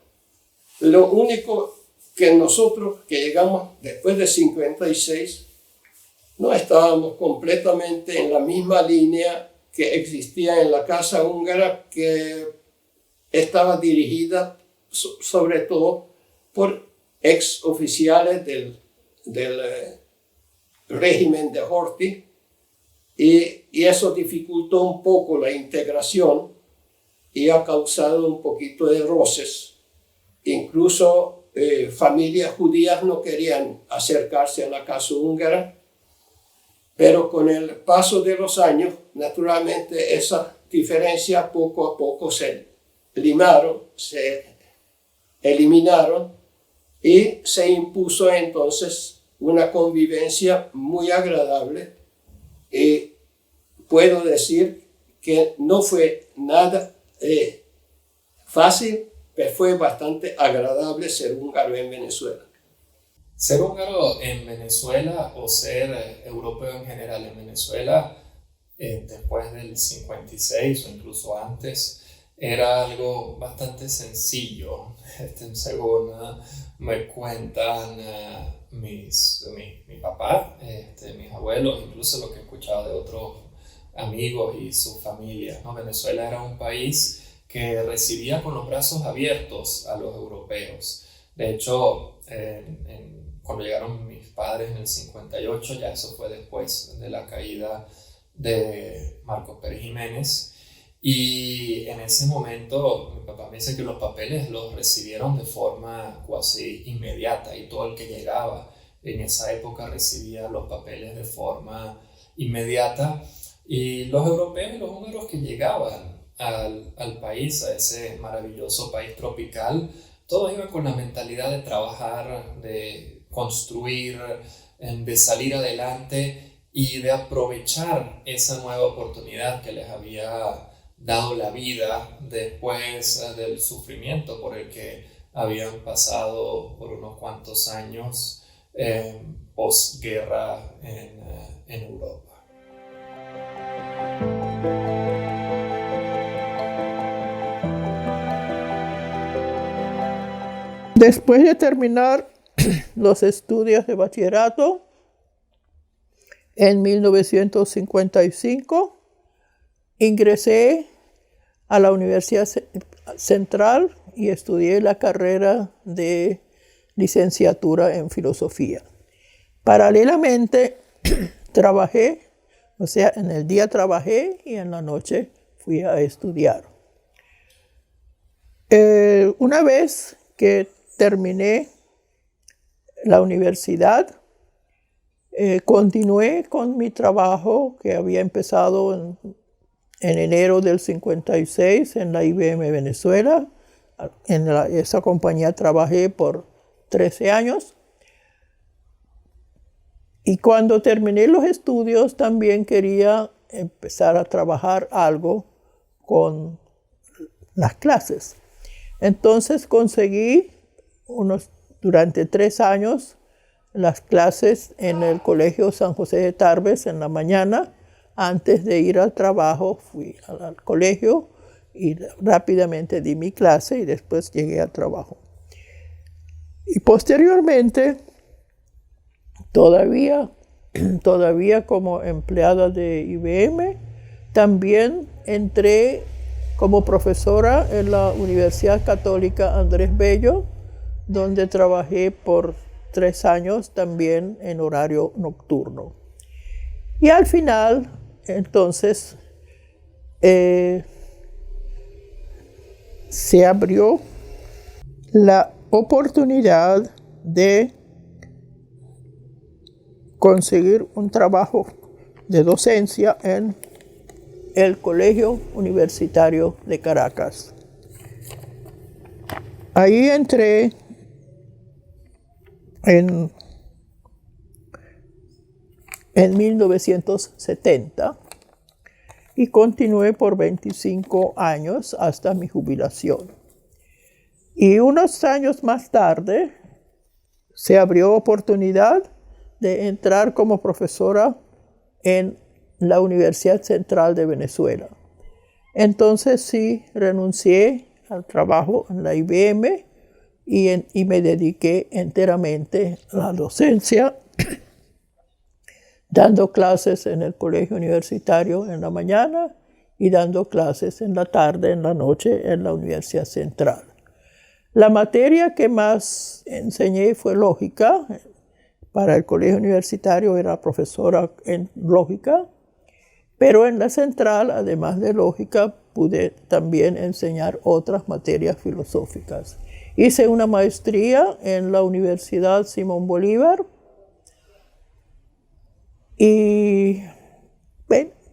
S3: Lo único que nosotros que llegamos después de 56 no estábamos completamente en la misma línea que existía en la Casa Húngara, que estaba dirigida sobre todo por ex oficiales del régimen de Horthy, y eso dificultó un poco la integración y ha causado un poquito de roces. Incluso familias judías no querían acercarse a la Casa Húngara, pero con el paso de los años, naturalmente, esas diferencias poco a poco se eliminaron y se impuso entonces una convivencia muy agradable. Y puedo decir que no fue nada fácil, pero fue bastante agradable ser húngaro en Venezuela.
S4: ¿Ser húngaro en Venezuela o ser europeo en general en Venezuela, después del 56 o incluso antes, era algo bastante sencillo? Según me cuentan mi papá, mis abuelos, incluso lo que he escuchado de otros amigos y sus familias, ¿no? Venezuela era un país que recibía con los brazos abiertos a los europeos. De hecho, cuando llegaron mis padres en el 58, ya eso fue después de la caída de Marcos Pérez Jiménez, y en ese momento mi papá me dice que los papeles los recibieron de forma casi inmediata, y todo el que llegaba en esa época recibía los papeles de forma inmediata, y los europeos y los húngaros que llegaban al país, a ese maravilloso país tropical, todos iban con la mentalidad de trabajar, de construir, de salir adelante y de aprovechar esa nueva oportunidad que les había dado la vida después del sufrimiento por el que habían pasado por unos cuantos años posguerra en Europa.
S2: Después de terminar los estudios de bachillerato, en 1955 ingresé a la Universidad Central y estudié la carrera de licenciatura en filosofía. Paralelamente trabajé, o sea, en el día trabajé y en la noche fui a estudiar. Una vez que terminé la universidad, continué con mi trabajo que había empezado en enero del 56 en la IBM Venezuela. En esa compañía trabajé por 13 años. Y cuando terminé los estudios también quería empezar a trabajar algo con las clases. Entonces conseguí durante 3 años las clases en el Colegio San José de Tarbes en la mañana. Antes de ir al trabajo fui al colegio y rápidamente di mi clase y después llegué al trabajo. Y posteriormente, todavía como empleada de IBM, también entré como profesora en la Universidad Católica Andrés Bello, donde trabajé por 3 años también en horario nocturno. Y al final, entonces, se abrió la oportunidad de conseguir un trabajo de docencia en el Colegio Universitario de Caracas. Ahí entré en en 1970 y continué por 25 años hasta mi jubilación. Y unos años más tarde se abrió oportunidad de entrar como profesora en la Universidad Central de Venezuela. Entonces sí renuncié al trabajo en la IBM y me dediqué enteramente a la docencia, dando clases en el colegio universitario en la mañana y dando clases en la tarde, en la noche, en la Universidad Central. La materia que más enseñé fue lógica. Para el colegio universitario era profesora en lógica, pero en la central, además de lógica, pude también enseñar otras materias filosóficas. Hice una maestría en la Universidad Simón Bolívar y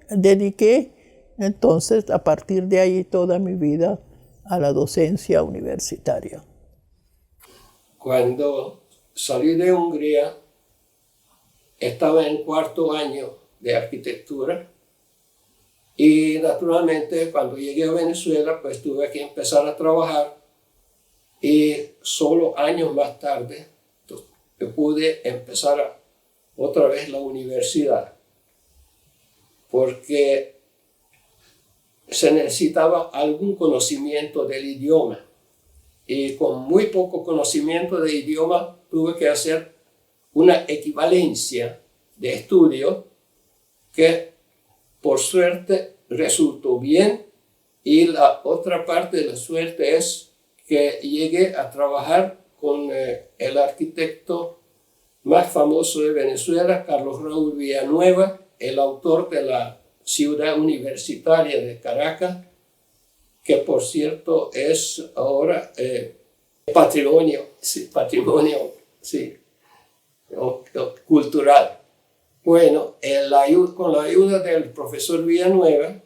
S2: dediqué entonces a partir de ahí toda mi vida a la docencia universitaria.
S3: Cuando salí de Hungría, estaba en cuarto año de arquitectura y naturalmente cuando llegué a Venezuela pues tuve que empezar a trabajar y solo años más tarde pude empezar otra vez la universidad porque se necesitaba algún conocimiento del idioma y con muy poco conocimiento del idioma tuve que hacer una equivalencia de estudio que por suerte resultó bien y la otra parte de la suerte es que llegué a trabajar con el arquitecto más famoso de Venezuela, Carlos Raúl Villanueva, el autor de la ciudad universitaria de Caracas, que por cierto es ahora patrimonio cultural. Bueno, con la ayuda del profesor Villanueva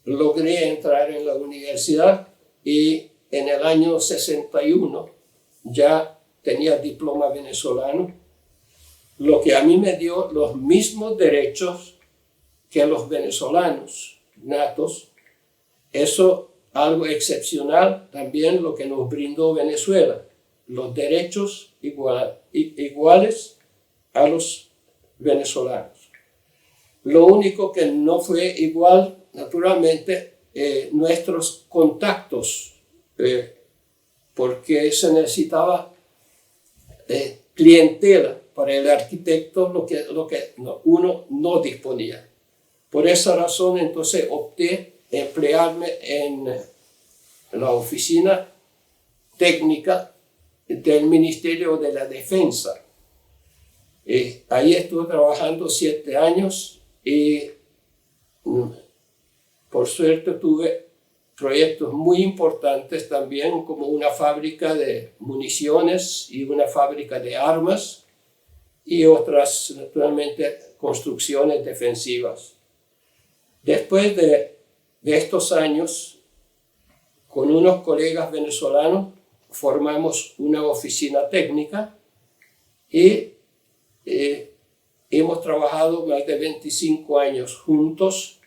S3: logré entrar en la universidad y en el año 61 ya tenía diploma venezolano, lo que a mí me dio los mismos derechos que los venezolanos natos. Eso algo excepcional también lo que nos brindó Venezuela, los derechos iguales a los venezolanos. Lo único que no fue igual, naturalmente, nuestros contactos, porque se necesitaba clientela para el arquitecto, lo que uno no disponía. Por esa razón, entonces, opté emplearme en la oficina técnica del Ministerio de la Defensa. Ahí estuve trabajando 7 años y por suerte tuve proyectos muy importantes también, como una fábrica de municiones y una fábrica de armas y otras, naturalmente, construcciones defensivas. Después de estos años, con unos colegas venezolanos, formamos una oficina técnica y hemos trabajado más de 25 años juntos.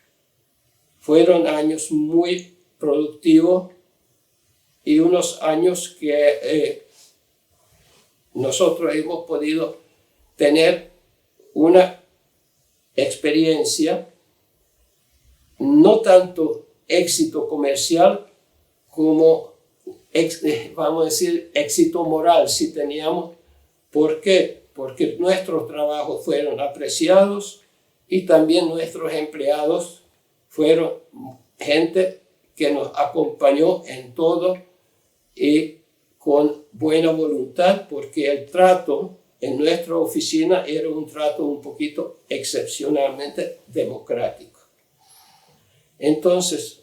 S3: Fueron años muy productivos y unos años que nosotros hemos podido tener una experiencia, no tanto éxito comercial como, vamos a decir, éxito moral, si teníamos. ¿Por qué? Porque nuestros trabajos fueron apreciados y también nuestros empleados fueron gente que nos acompañó en todo y con buena voluntad, porque el trato en nuestra oficina era un trato un poquito excepcionalmente democrático. Entonces,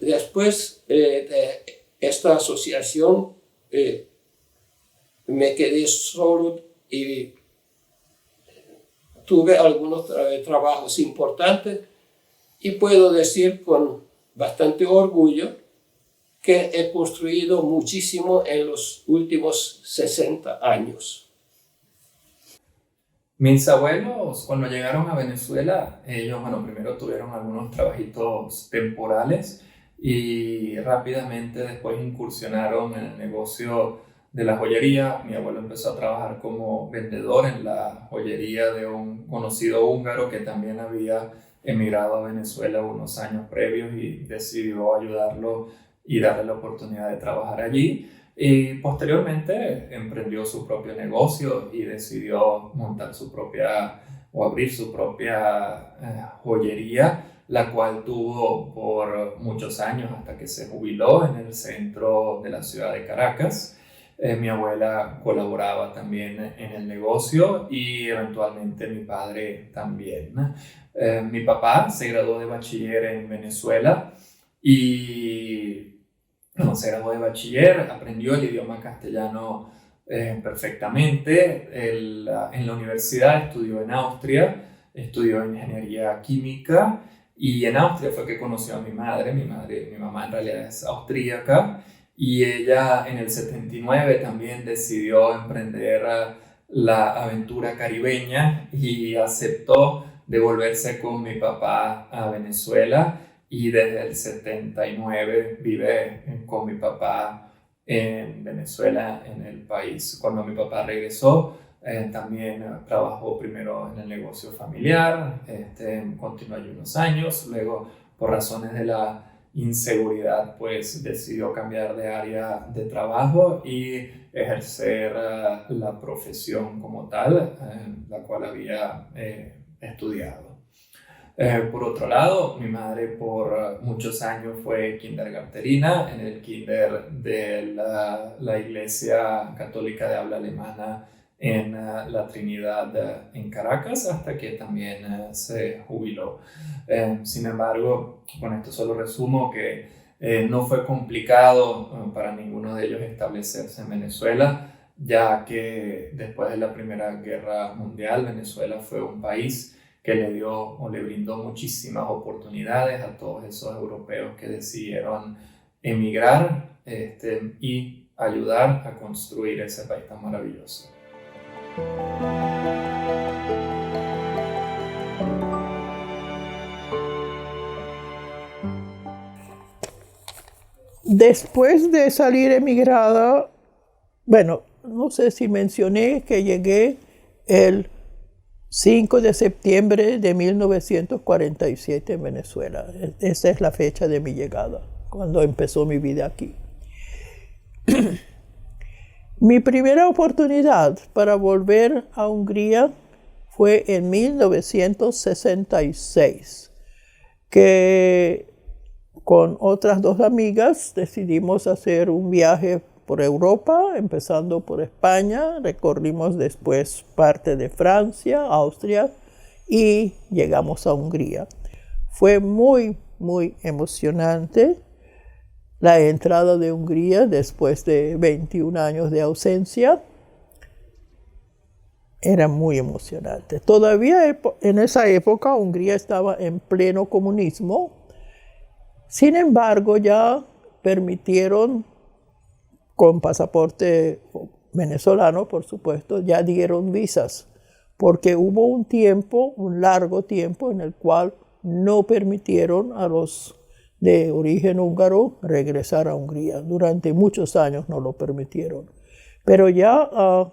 S3: después de esta asociación, me quedé solo y tuve algunos trabajos importantes y puedo decir con bastante orgullo que he construido muchísimo en los últimos 60 años.
S4: Mis abuelos, cuando llegaron a Venezuela, ellos, bueno, primero tuvieron algunos trabajitos temporales y rápidamente después incursionaron en el negocio de la joyería. Mi abuelo empezó a trabajar como vendedor en la joyería de un conocido húngaro que también había emigrado a Venezuela unos años previos y decidió ayudarlo y darle la oportunidad de trabajar allí. Y posteriormente emprendió su propio negocio y decidió montar su propia o abrir su propia joyería, la cual tuvo por muchos años hasta que se jubiló en el centro de la ciudad de Caracas. Mi abuela colaboraba también en el negocio y eventualmente mi padre también. Mi papá se graduó de bachiller en Venezuela y no, se graduó de bachiller, aprendió el idioma castellano perfectamente. En la universidad estudió en Austria, estudió ingeniería química y en Austria fue que conoció a mi madre. Mi mamá en realidad es austríaca y ella en el 79 también decidió emprender la aventura caribeña y aceptó devolverse con mi papá a Venezuela. Y desde el 79 vive con mi papá en Venezuela, en el país. Cuando mi papá regresó, también trabajó primero en el negocio familiar, continuó allí unos años, luego por razones de la inseguridad, pues decidió cambiar de área de trabajo y ejercer la profesión como tal, la cual había estudiado. Por otro lado, mi madre por muchos años fue kindergartenina en el kinder de la Iglesia Católica de habla alemana en la Trinidad en Caracas, hasta que también se jubiló. Sin embargo, con esto solo resumo que no fue complicado para ninguno de ellos establecerse en Venezuela, ya que después de la Primera Guerra Mundial, Venezuela fue un país que le dio o le brindó muchísimas oportunidades a todos esos europeos que decidieron emigrar y ayudar a construir ese país tan maravilloso.
S2: Después de salir emigrada, bueno, no sé si mencioné que llegué el 5 de septiembre de 1947 en Venezuela. Esa es la fecha de mi llegada, cuando empezó mi vida aquí. Mi primera oportunidad para volver a Hungría fue en 1966, que con otras dos amigas decidimos hacer un viaje por Europa, empezando por España, recorrimos después parte de Francia, Austria y llegamos a Hungría. Fue muy, muy emocionante la entrada de Hungría después de 21 años de ausencia. Era muy emocionante. Todavía en esa época Hungría estaba en pleno comunismo. Sin embargo, ya permitieron, con pasaporte venezolano, por supuesto, ya dieron visas, porque hubo un largo tiempo, en el cual no permitieron a los de origen húngaro regresar a Hungría. Durante muchos años no lo permitieron. Pero ya a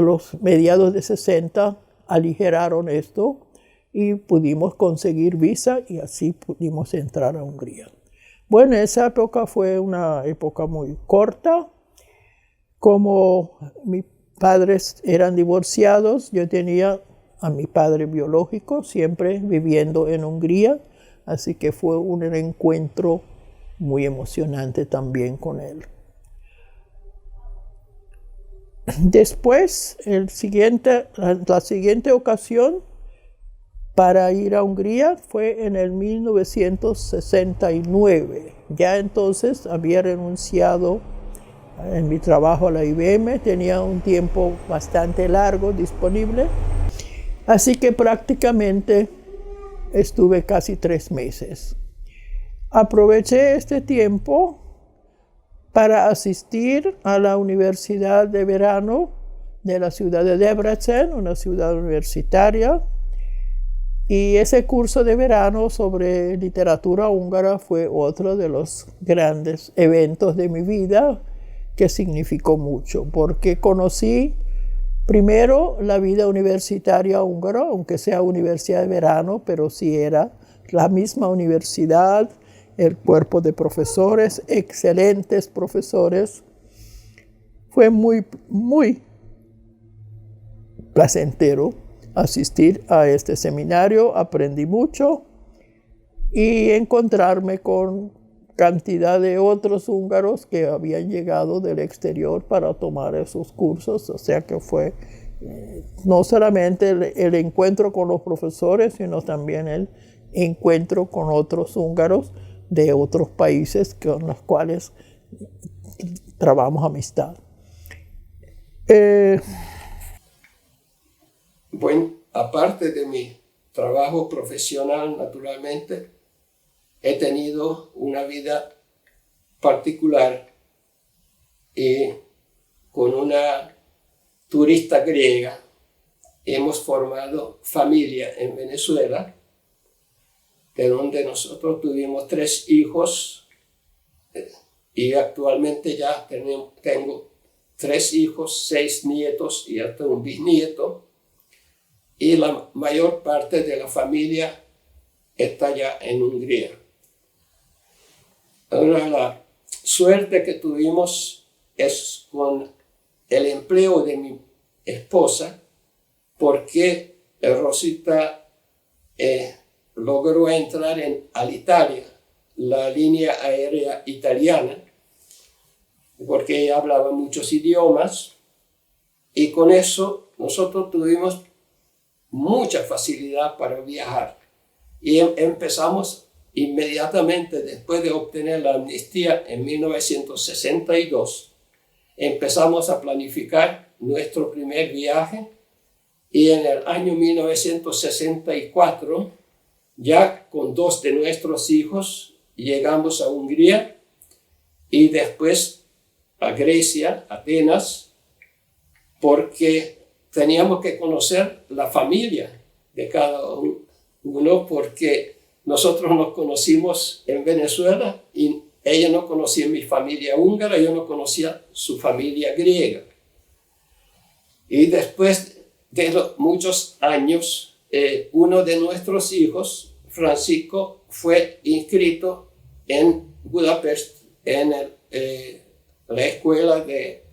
S2: los mediados de 60 aligeraron esto y pudimos conseguir visa y así pudimos entrar a Hungría. Bueno, esa época fue una época muy corta. Como mis padres eran divorciados, yo tenía a mi padre biológico siempre viviendo en Hungría, así que fue un encuentro muy emocionante también con él. Después, la siguiente ocasión para ir a Hungría fue en el 1969. Ya entonces había renunciado en mi trabajo a la IBM, tenía un tiempo bastante largo disponible, así que prácticamente estuve casi 3 meses. Aproveché este tiempo para asistir a la universidad de verano de la ciudad de Debrecen, una ciudad universitaria. Y ese curso de verano sobre literatura húngara fue otro de los grandes eventos de mi vida que significó mucho, porque conocí primero la vida universitaria húngara, aunque sea universidad de verano, pero sí era la misma universidad, el cuerpo de profesores, excelentes profesores. Fue muy, muy placentero asistir a este seminario, aprendí mucho y encontrarme con cantidad de otros húngaros que habían llegado del exterior para tomar esos cursos, o sea que fue no solamente el encuentro con los profesores, sino también el encuentro con otros húngaros de otros países con los cuales trabamos amistad.
S3: Bueno, aparte de mi trabajo profesional, naturalmente, he tenido una vida particular y con una turista griega hemos formado familia en Venezuela, de donde nosotros tuvimos 3 hijos y actualmente ya tengo 3 hijos, 6 nietos y hasta un bisnieto. Y la mayor parte de la familia está ya en Hungría. Ahora, la suerte que tuvimos es con el empleo de mi esposa, porque Rosita logró entrar en Alitalia, la línea aérea italiana, porque ella hablaba muchos idiomas, y con eso nosotros tuvimos mucha facilidad para viajar. Y empezamos inmediatamente después de obtener la amnistía en 1962. Empezamos a planificar nuestro primer viaje y en el año 1964, ya con 2 de nuestros hijos, llegamos a Hungría y después a Grecia, Atenas, porque teníamos que conocer la familia de cada uno, porque nosotros nos conocimos en Venezuela y ella no conocía mi familia húngara, yo no conocía su familia griega. Y después de muchos años, uno de nuestros hijos, Francisco, fue inscrito en Budapest en la escuela de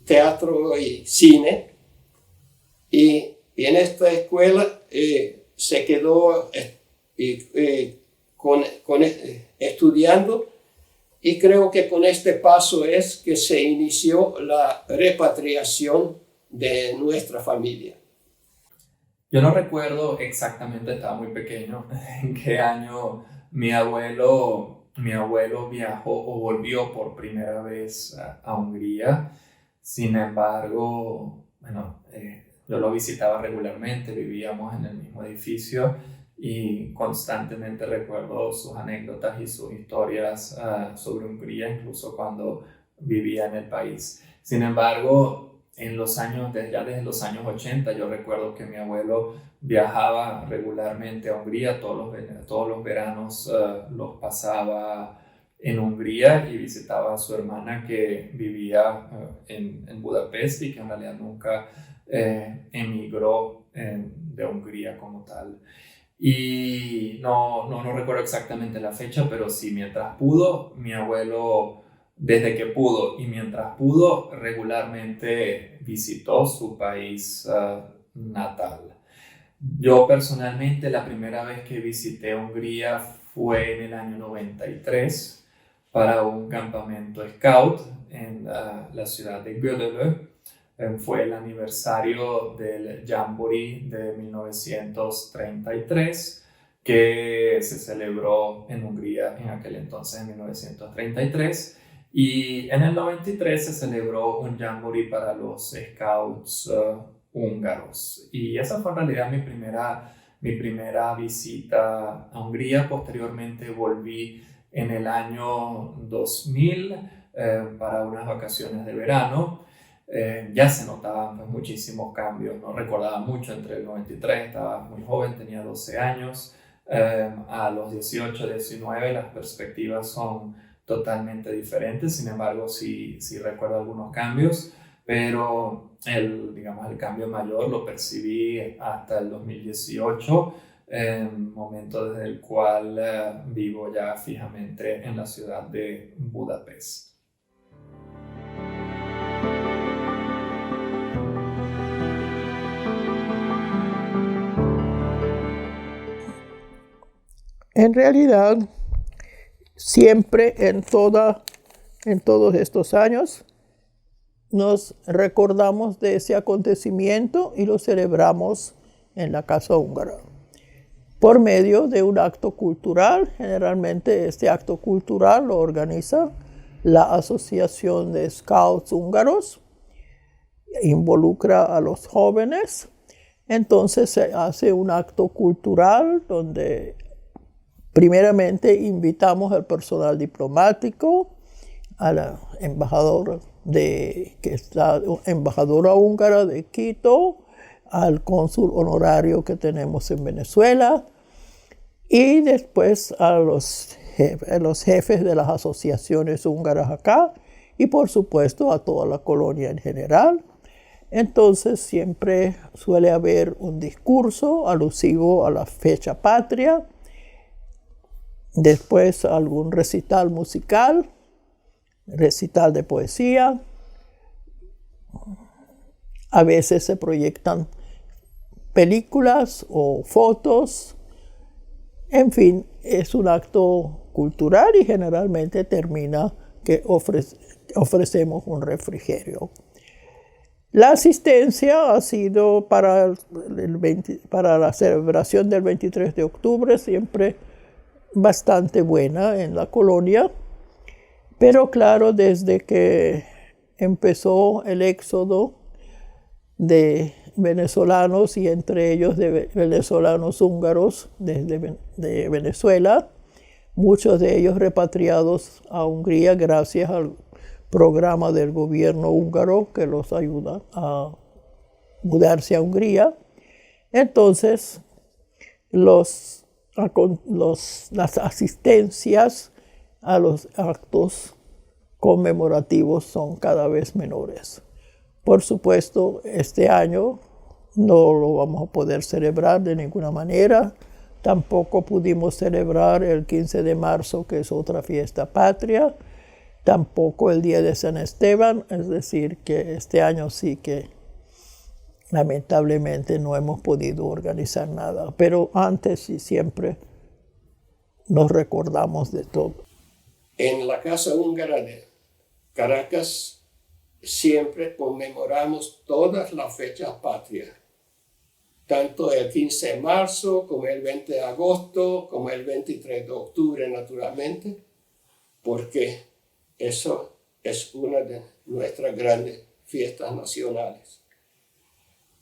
S3: teatro y cine. Y en esta escuela se quedó estudiando, y creo que con este paso es que se inició la repatriación de nuestra familia.
S4: Yo no recuerdo exactamente, estaba muy pequeño, en qué año mi abuelo viajó o volvió por primera vez a Hungría. Sin embargo, bueno, yo lo visitaba regularmente, vivíamos en el mismo edificio y constantemente recuerdo sus anécdotas y sus historias sobre Hungría, incluso cuando vivía en el país. Sin embargo, desde los años 80, yo recuerdo que mi abuelo viajaba regularmente a Hungría, todos los veranos los pasaba en Hungría y visitaba a su hermana que vivía en Budapest y que en realidad nunca emigró de Hungría como tal. Y no recuerdo exactamente la fecha, pero sí, mientras pudo, mi abuelo, desde que pudo y mientras pudo, regularmente visitó su país natal. Yo personalmente, la primera vez que visité Hungría fue en el año 93 para un campamento scout en la ciudad de Gödöllő. Fue el aniversario del Jamboree de 1933 que se celebró en Hungría en aquel entonces, en 1933. Y en el 93 se celebró un Jamboree para los scouts húngaros. Y esa fue en realidad mi primera visita a Hungría. Posteriormente volví en el año 2000 para unas vacaciones de verano. ya se notaban pues, muchísimos cambios. No recordaba mucho entre el 93, estaba muy joven, tenía 12 años. A los 18, 19 las perspectivas son totalmente diferentes, sin embargo sí recuerdo algunos cambios, pero digamos, el cambio mayor lo percibí hasta el 2018, momento desde el cual vivo ya fijamente en la ciudad de Budapest.
S2: En realidad, siempre en todos estos años nos recordamos de ese acontecimiento y lo celebramos en la Casa Húngara por medio de un acto cultural. Generalmente este acto cultural lo organiza la Asociación de Scouts Húngaros, involucra a los jóvenes. Entonces se hace un acto cultural donde primeramente invitamos al personal diplomático, al embajador embajadora húngara de Quito, al cónsul honorario que tenemos en Venezuela y después a los jefes de las asociaciones húngaras acá y por supuesto a toda la colonia en general. Entonces siempre suele haber un discurso alusivo a la fecha patria, después algún recital musical, recital de poesía. A veces se proyectan películas o fotos. En fin, es un acto cultural y generalmente termina que ofrecemos un refrigerio. La asistencia ha sido para la celebración del 23 de octubre siempre bastante buena en la colonia, pero claro, desde que empezó el éxodo de venezolanos y entre ellos de venezolanos húngaros de Venezuela, muchos de ellos repatriados a Hungría gracias al programa del gobierno húngaro que los ayuda a mudarse a Hungría. Entonces, las asistencias a los actos conmemorativos son cada vez menores. Por supuesto, este año no lo vamos a poder celebrar de ninguna manera. Tampoco pudimos celebrar el 15 de marzo, que es otra fiesta patria. Tampoco el día de San Esteban. Es decir, que este año sí que lamentablemente no hemos podido organizar nada. Pero antes y siempre nos recordamos de todo.
S3: En la Casa Húngara de Caracas siempre conmemoramos todas las fechas patrias, tanto el 15 de marzo como el 20 de agosto, como el 23 de octubre naturalmente, porque eso es una de nuestras grandes fiestas nacionales.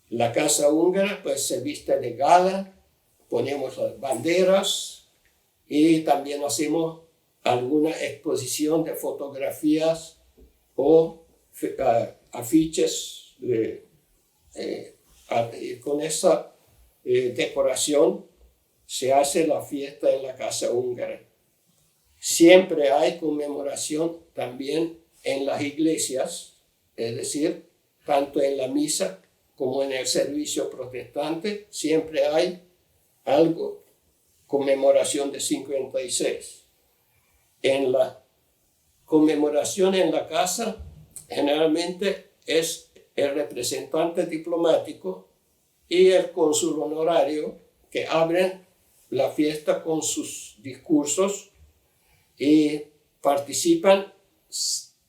S3: La Casa Húngara pues se viste de gala, ponemos las banderas y también hacemos alguna exposición de fotografías o afiches con esa decoración se hace la fiesta en la Casa Húngara. Siempre hay conmemoración también en las iglesias, es decir, tanto en la misa como en el servicio protestante, siempre hay algo, conmemoración de 56. En la conmemoración en la casa, generalmente es el representante diplomático y el cónsul honorario que abren la fiesta con sus discursos y participan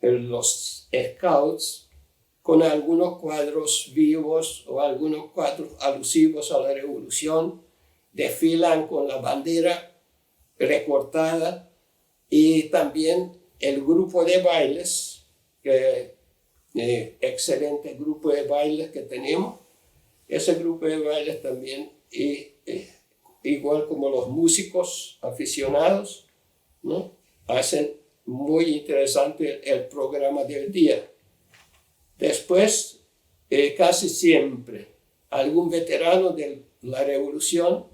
S3: los scouts con algunos cuadros vivos o algunos cuadros alusivos a la revolución, desfilan con la bandera recortada y también el grupo de bailes, excelente grupo de bailes que tenemos. Ese grupo de bailes también, igual como los músicos aficionados, ¿no? Hacen muy interesante el programa del día. Después, casi siempre, algún veterano de la revolución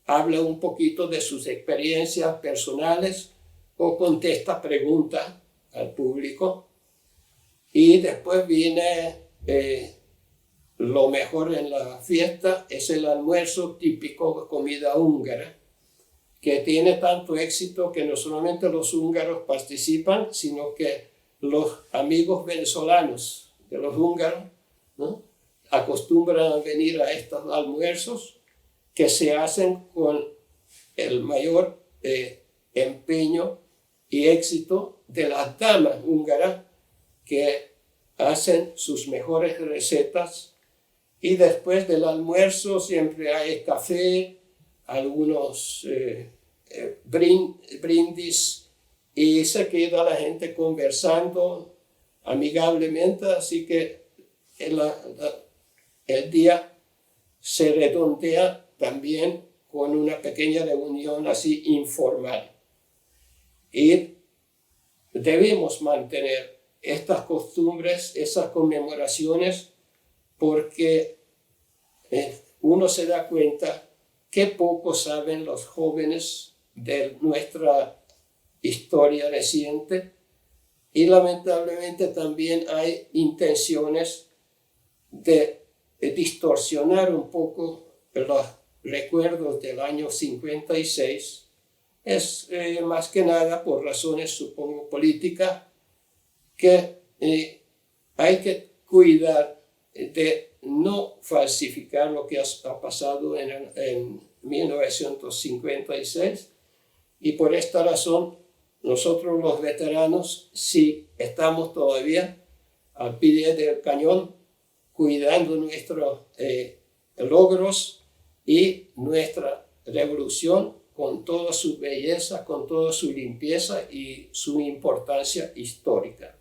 S3: habla un poquito de sus experiencias personales o contesta preguntas al público. Y después viene lo mejor en la fiesta, es el almuerzo típico de comida húngara, que tiene tanto éxito que no solamente los húngaros participan, sino que los amigos venezolanos de los húngaros, ¿no?, acostumbran a venir a estos almuerzos que se hacen con el mayor empeño y éxito de las damas húngaras, que hacen sus mejores recetas. Y después del almuerzo siempre hay café, algunos brindis, y se queda la gente conversando amigablemente, así que el día se redondea también con una pequeña reunión así informal. Y debemos mantener estas costumbres, esas conmemoraciones, porque uno se da cuenta que poco saben los jóvenes de nuestra historia reciente, y lamentablemente también hay intenciones de distorsionar un poco los recuerdos del año 56. Es más que nada por razones, supongo, políticas, que hay que cuidar de no falsificar lo que ha pasado en 1956, y por esta razón nosotros los veteranos sí estamos todavía al pie del cañón cuidando nuestros logros y nuestra revolución con toda su belleza, con toda su limpieza y su importancia histórica.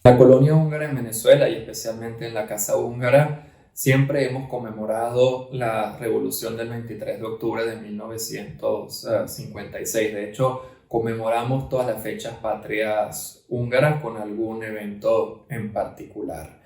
S4: La colonia húngara en Venezuela, y especialmente en la Casa Húngara, siempre hemos conmemorado la revolución del 23 de octubre de 1956. De hecho, conmemoramos todas las fechas patrias húngaras con algún evento en particular.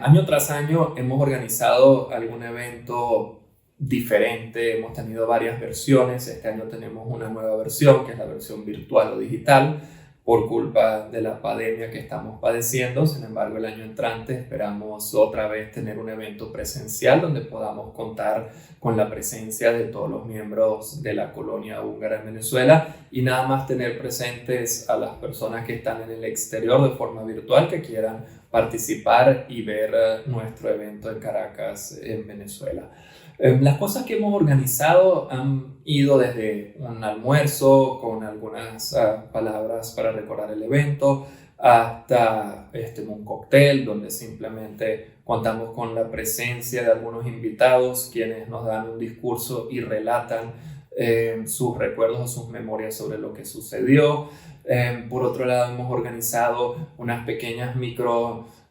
S4: Año tras año hemos organizado algún evento diferente, hemos tenido varias versiones. Este año tenemos una nueva versión, que es la versión virtual o digital, por culpa de la pandemia que estamos padeciendo. Sin embargo, el año entrante esperamos otra vez tener un evento presencial donde podamos contar con la presencia de todos los miembros de la colonia húngara en Venezuela, y nada más tener presentes a las personas que están en el exterior de forma virtual que quieran participar y ver nuestro evento en Caracas, en Venezuela. Las cosas que hemos organizado han ido desde un almuerzo con algunas palabras para recordar el evento, hasta un cóctel donde simplemente contamos con la presencia de algunos invitados quienes nos dan un discurso y relatan sus recuerdos o sus memorias sobre lo que sucedió. Por otro lado, hemos organizado unas pequeñas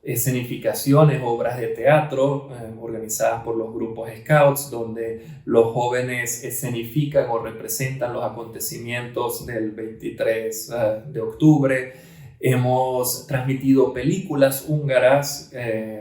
S4: escenificaciones, obras de teatro organizadas por los grupos Scouts, donde los jóvenes escenifican o representan los acontecimientos del 23 de octubre. Hemos transmitido películas húngaras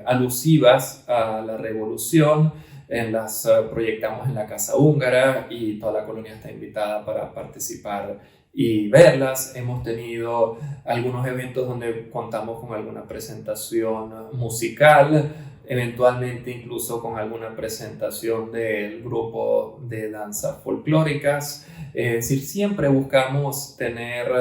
S4: alusivas a la revolución, las proyectamos en la Casa Húngara y toda la colonia está invitada para participar y verlas. Hemos tenido algunos eventos donde contamos con alguna presentación musical, eventualmente incluso con alguna presentación del grupo de danzas folclóricas. Es decir, siempre buscamos tener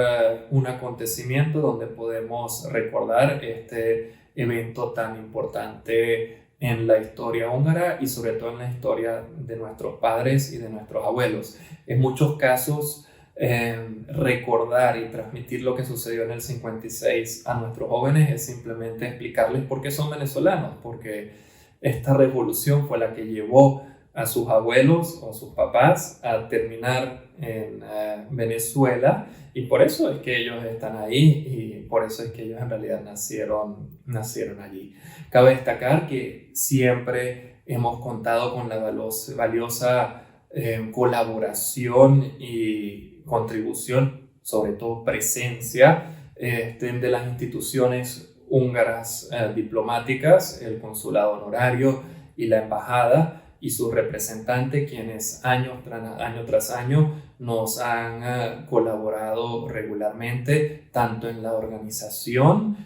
S4: un acontecimiento donde podemos recordar este evento tan importante en la historia húngara y sobre todo en la historia de nuestros padres y de nuestros abuelos. En muchos casos, recordar y transmitir lo que sucedió en el 56 a nuestros jóvenes es simplemente explicarles por qué son venezolanos, porque esta revolución fue la que llevó a sus abuelos o a sus papás a terminar en Venezuela, y por eso es que ellos están ahí y por eso es que ellos en realidad nacieron allí. Cabe destacar que siempre hemos contado con la valiosa colaboración y contribución, sobre todo presencia, de las instituciones húngaras diplomáticas, el consulado honorario y la embajada y su representante, quienes año tras año nos han colaborado regularmente, tanto en la organización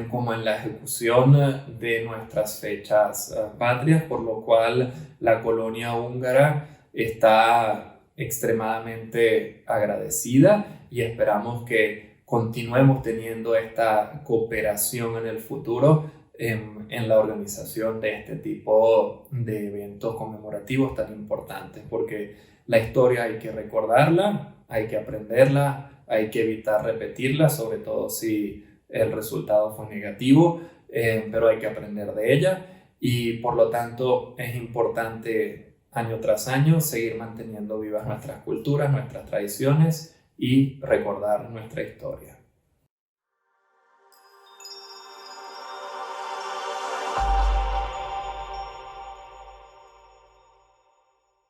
S4: como en la ejecución de nuestras fechas patrias, por lo cual la colonia húngara está extremadamente agradecida y esperamos que continuemos teniendo esta cooperación en el futuro en la organización de este tipo de eventos conmemorativos tan importantes, porque la historia hay que recordarla, hay que aprenderla, hay que evitar repetirla, sobre todo si el resultado fue negativo, pero hay que aprender de ella y por lo tanto es importante año tras año seguir manteniendo vivas nuestras culturas, nuestras tradiciones y recordar nuestra historia.